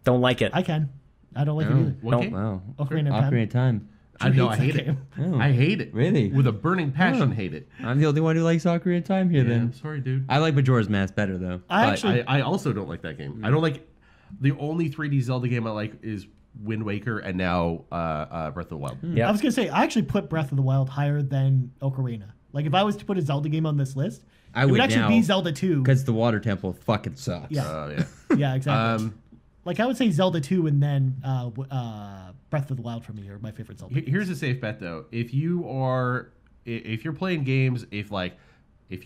Don't like it. I don't like it Oh. either. What Don't- game? Wow. Ocarina of Time. Ocarina of Time. I know. I hates hate that it. game. Oh. I hate it. Really? With a burning passion, hate it. I'm the only one who likes Ocarina of Time here Yeah, then. sorry, dude. I like Majora's Mask better though. I But actually- I also don't like that game. I don't like the only 3D Zelda game I like is Wind Waker and now Breath of the Wild. Yeah. I was gonna say I actually put Breath of the Wild higher than Ocarina. Like if I was to put a Zelda game on this list, I it would would actually now, be Zelda 2. because the water temple fucking sucks. Yeah. Yeah. Yeah, exactly. Um, Like I would say Zelda 2 and then Breath of the Wild for me are my favorite Zelda. Here's a safe bet though. If you're playing games, if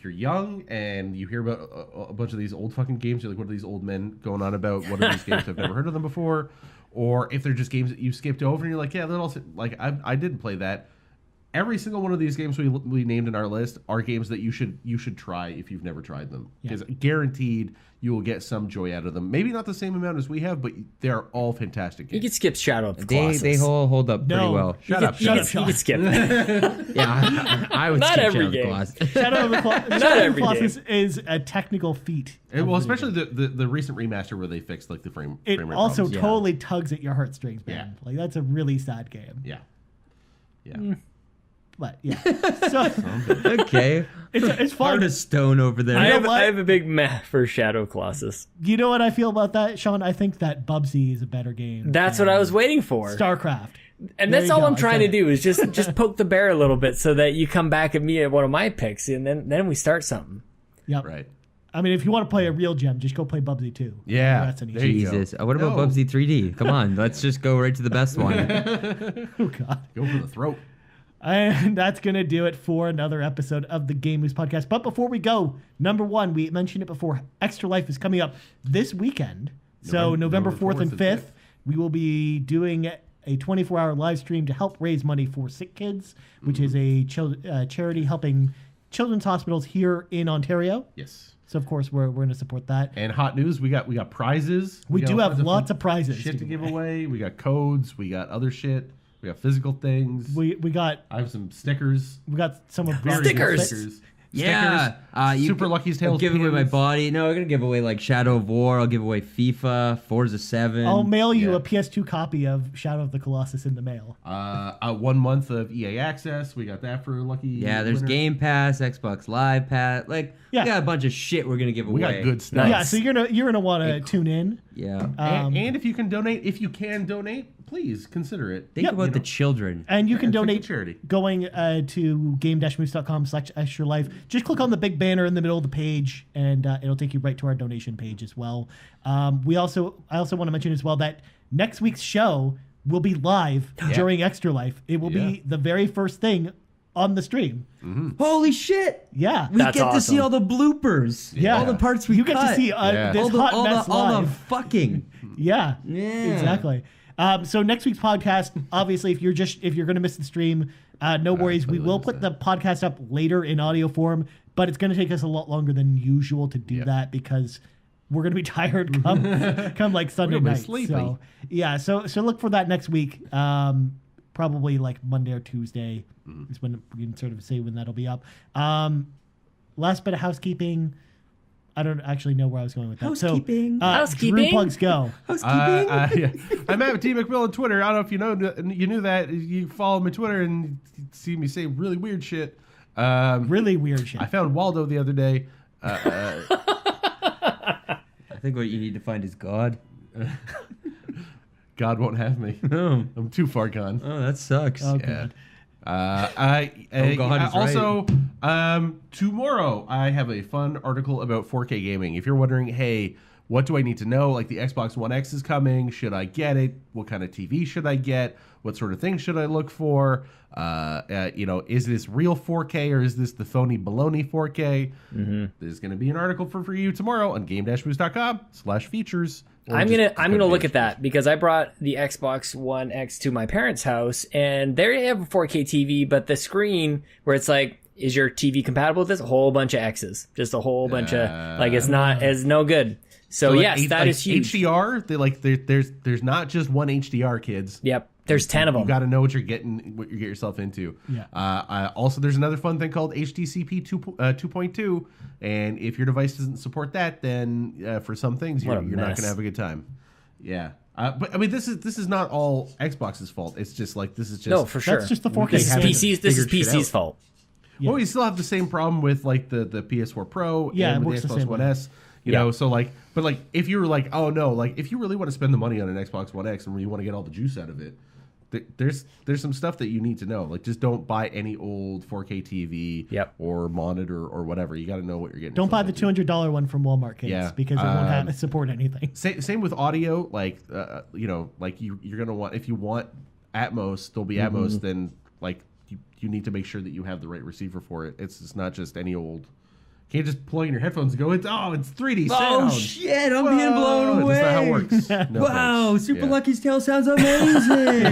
you're young and you hear about a bunch of these old fucking games, you're like, what are these old men going on about? What are these games? I've never heard of them before. Or if they're just games that you skipped over and you're like, yeah, they're also like I didn't play that. Every single one of these games we named in our list are games that you should try if you've never tried them, because guaranteed you will get some joy out of them. Maybe not the same amount as we have, but they're all fantastic You games. could skip Shadow of the They Colossus. hold up pretty No. well. Shut up. You could skip. Yeah, I would Not skip every Shadow of the game. Colossus. Shadow of the, Shadow of the every Colossus is a technical feat. Well, especially the recent remaster where they fixed like the frame It rate also problems. totally tugs at your heartstrings, man. Yeah. Like that's a really sad game. Yeah. All But yeah, so Okay. it's fun. Heart of stone over there. I what? have a big meh for Shadow Colossus. You know what I feel about that, Sean? I think that Bubsy is a better game. That's than what I was waiting for. StarCraft. And There that's you all go, I'm I trying said to it. do is just poke the bear a little bit so that you come back at me at one of my picks, and then we start something. Yep. Right. I mean, if you want to play a real gem, just go play Bubsy 2. Yeah, That's an there easy. you go. Jesus. What about No. Bubsy 3D? Come on, let's just go right to the best one. Oh God. Go for the throat. And that's going to do it for another episode of the Game Moves podcast. But before we go, number one, we mentioned it before, Extra Life is coming up this weekend. So November 4th and 5th, we will be doing a 24-hour live stream to help raise money for Sick Kids, which is a charity helping children's hospitals here in Ontario. Yes. So, of course, we're going to support that. And hot news, we got prizes. We got do all have kinds lots of prizes shit to to give give away. We got codes. We got other shit. We got physical things. We got I have some stickers. some of Very Brock's good Stickers. Yeah. Stickers. Super Lucky's Tales. I'll give away my pins. body. No, I'm going to give away like Shadow of War. I'll give away FIFA, Forza 7. I'll mail you Yeah. a PS2 copy of Shadow of the Colossus in the mail. 1 month of EA access. We got that for Lucky. Yeah, there's winner. Game Pass, Xbox Live Pass. Like, Yeah. we got a bunch of shit we're going to give We away. got good stuff. Nice. Yeah, so you're gonna want to tune in. Yeah. And if you can donate, please consider it. Think Yep. about You the know. children. And you can Yeah, donate for charity. going to game-moose.com/extra life. Just click on the big banner in the middle of the page, and it'll take you right to our donation page as well. I also want to mention as well that next week's show will be live during Extra Life. It will be the very first thing on the stream. Holy shit! Yeah. We That's get to see awesome. all the bloopers. Yeah. All the parts we You get cut. to see Yeah. this all the, hot all, mess the, all the live. fucking. Yeah, Yeah. exactly. So next week's podcast, obviously, if you're going to miss the stream, no worries. We will put the podcast up later in audio form, but it's going to take us a lot longer than usual to do that because we're going to be tired come like Sunday gonna be night. sleepy. So yeah, so look for that next week. Probably like Monday or Tuesday is when we can sort of say when that'll be up. Last bit of housekeeping. I don't actually know where I was going with that. Housekeeping. So, Housekeeping. Drew plugs go. Housekeeping. Yeah. I'm at T McMillan on Twitter. I don't know if you knew that. You follow me on Twitter and see me say really weird shit. Really weird shit. I found Waldo the other day. I think what you need to find is God. God won't have me. Oh, I'm too far gone. that sucks. Oh, Yeah. God. God is Also, tomorrow I have a fun article about 4K gaming. If you're wondering, hey, what do I need to know? Like the Xbox One X is coming. Should I get it? What kind of TV should I get? What sort of things should I look for? Is this real 4K or is this the phony baloney 4K? There's going to be an article for you tomorrow on game-moose.com/features. I'm gonna look at that because I brought the Xbox One X to my parents' house and they have a 4K TV, but the screen where it's like, is your TV compatible with this? A whole bunch of X's, just a whole bunch of like it's no good. So yes, that is huge. HDR, there's not just one HDR, kids. Yep, there's 10 of You them. got to know what you get yourself into. Yeah. Also, there's another fun thing called HDCP 2.2, and if your device doesn't support that, then for some things you're What a not going mess. to have a good time. Yeah. But I mean, this is not all Xbox's fault. It's just like this is just No, for sure. That's just the 4K This is standard. PC's. This is Figured shit PC's out. fault. Yeah. Well, you still have the same problem with like the PS4 Pro Yeah, and it with works the the Xbox same One way. S. You know, so like, but like, if you were like, oh no, like if you really want to spend the money on an Xbox One X and you want to get all the juice out of it, there's some stuff that you need to know. Like, just don't buy any old 4K TV or monitor or whatever. You got to know what you're getting. Don't buy yourself the into. $200 one from Walmart, kids, Yeah. because it won't support anything. Same with audio. Like, like you're gonna want, if you want Atmos, Dolby Atmos, then like you need to make sure that you have the right receiver for it. It's not just any old. You can't just plug in your headphones and go, it's 3D sound. Oh shit! I'm being blown away. That's not how it works. No, Wow, thanks. Super Yeah. Lucky's Tale sounds amazing.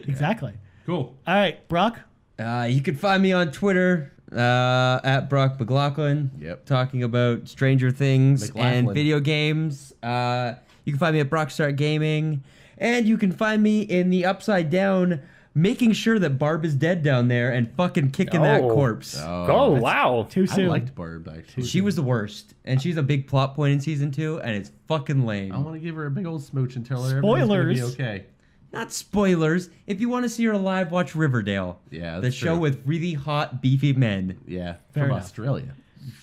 Exactly. Cool. All right, Brock. You can find me on Twitter at Brock McLaughlin. Yep. Talking about Stranger Things McLaughlin. and video games. You can find me at Brockstart Gaming, and you can find me in the Upside Down, making sure that Barb is dead down there and fucking kicking that Oh. corpse. Oh wow! Too I soon. liked Barb, actually. She was the worst, and she's a big plot point in season 2, and it's fucking lame. I want to give her a big old smooch and tell her Spoilers. everything's going to be okay. Not spoilers. If you want to see her alive, watch Riverdale. Yeah, the that's show true. with really hot, beefy men. Yeah, Fair from enough. Australia.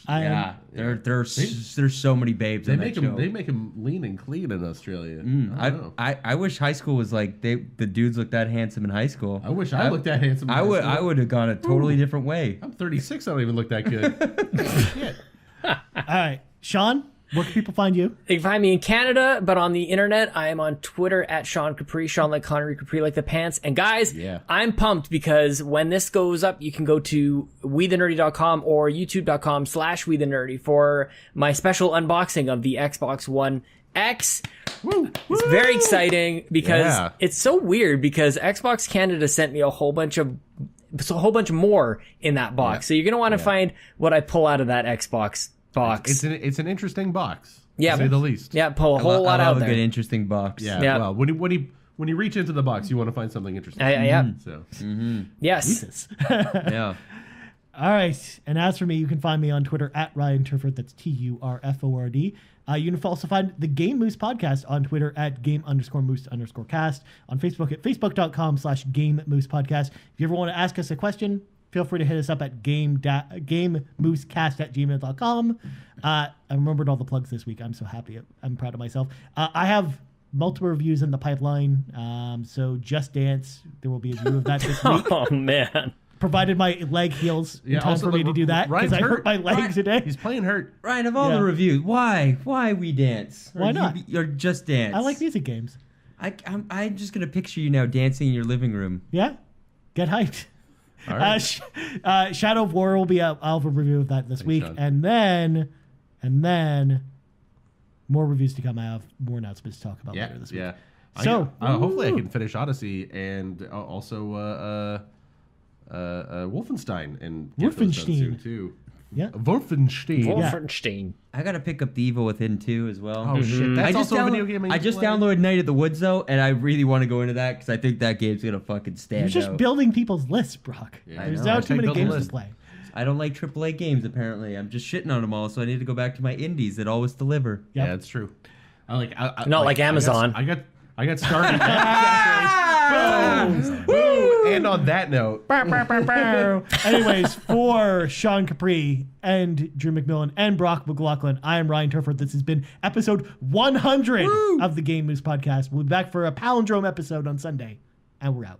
Yeah, there's so many babes They on make that them. show. They make them lean and clean in Australia. I don't know. I wish high school was like the dudes looked that handsome in high school. I wish I looked that handsome. in I high would school. would have gone a totally different way. I'm 36. I don't even look that good. Shit. All right, Sean, where can people find you? You can find me in Canada, but on the internet, I am on Twitter at Sean Capri, Sean like Connery, Capri like the pants. And guys, Yeah. I'm pumped because when this goes up, you can go to WeTheNerdy.com or YouTube.com/WeTheNerdy for my special unboxing of the Xbox One X. It's very exciting because Yeah. it's so weird because Xbox Canada sent me a whole bunch more in that box. So you're going to want to find what I pull out of that Xbox box. It's an interesting box. Yeah. to say the least. Yeah, pull a whole lot I out love a there. good, interesting box. Yeah. Yeah. Well, when you reach into the box, you want to find something interesting. Yeah. So Yes. Jesus. yeah. All right. And as for me, you can find me on Twitter at Ryan Turford. That's TURFORD. You can also find the Game Moose podcast on Twitter at game_moose_cast. On Facebook at facebook.com/Game Moose podcast. If you ever want to ask us a question, feel free to hit us up at gamemoosecast@gmail.com. I remembered all the plugs this week. I'm so happy. I'm proud of myself. I have multiple reviews in the pipeline. So Just Dance, there will be a review of that this week. Oh man. Provided my leg heals in time for me to do that, because I hurt my leg today. He's playing hurt. Ryan, of all Yeah. the reviews, why We Dance? Why not? Or Just Dance? I like music games. I'm just gonna picture you now dancing in your living room. Yeah, get hyped. All right. Shadow of War will be out. I'll have a review of that this week, Sean. and then more reviews to come. I have more announcements to talk about Yeah. later this week. Yeah. So- hopefully I can finish Odyssey and also Wolfenstein and get those done Wolfenstein. soon too. Yeah. Wolfenstein. Wolfenstein. I gotta pick up the Evil Within 2 as well. Oh shit! That's I just, also a video game. I just downloaded Night at the Woods though, and I really want to go into that because I think that game's gonna fucking stand You're just out. building people's lists, Brock. Yeah, There's I know. now too Hashtag many build a games to list. play. I don't like AAA games apparently. I'm just shitting on them all, so I need to go back to my indies that always deliver. Yep. Yeah, it's true. I Not like Amazon. I got started. Boom. Woo! And on that note, Anyways, for Sean Capri and Drew McMillan and Brock McLaughlin, I am Ryan Turford. This has been episode 100 of the Game Moose podcast. We'll be back for a palindrome episode on Sunday, and we're out.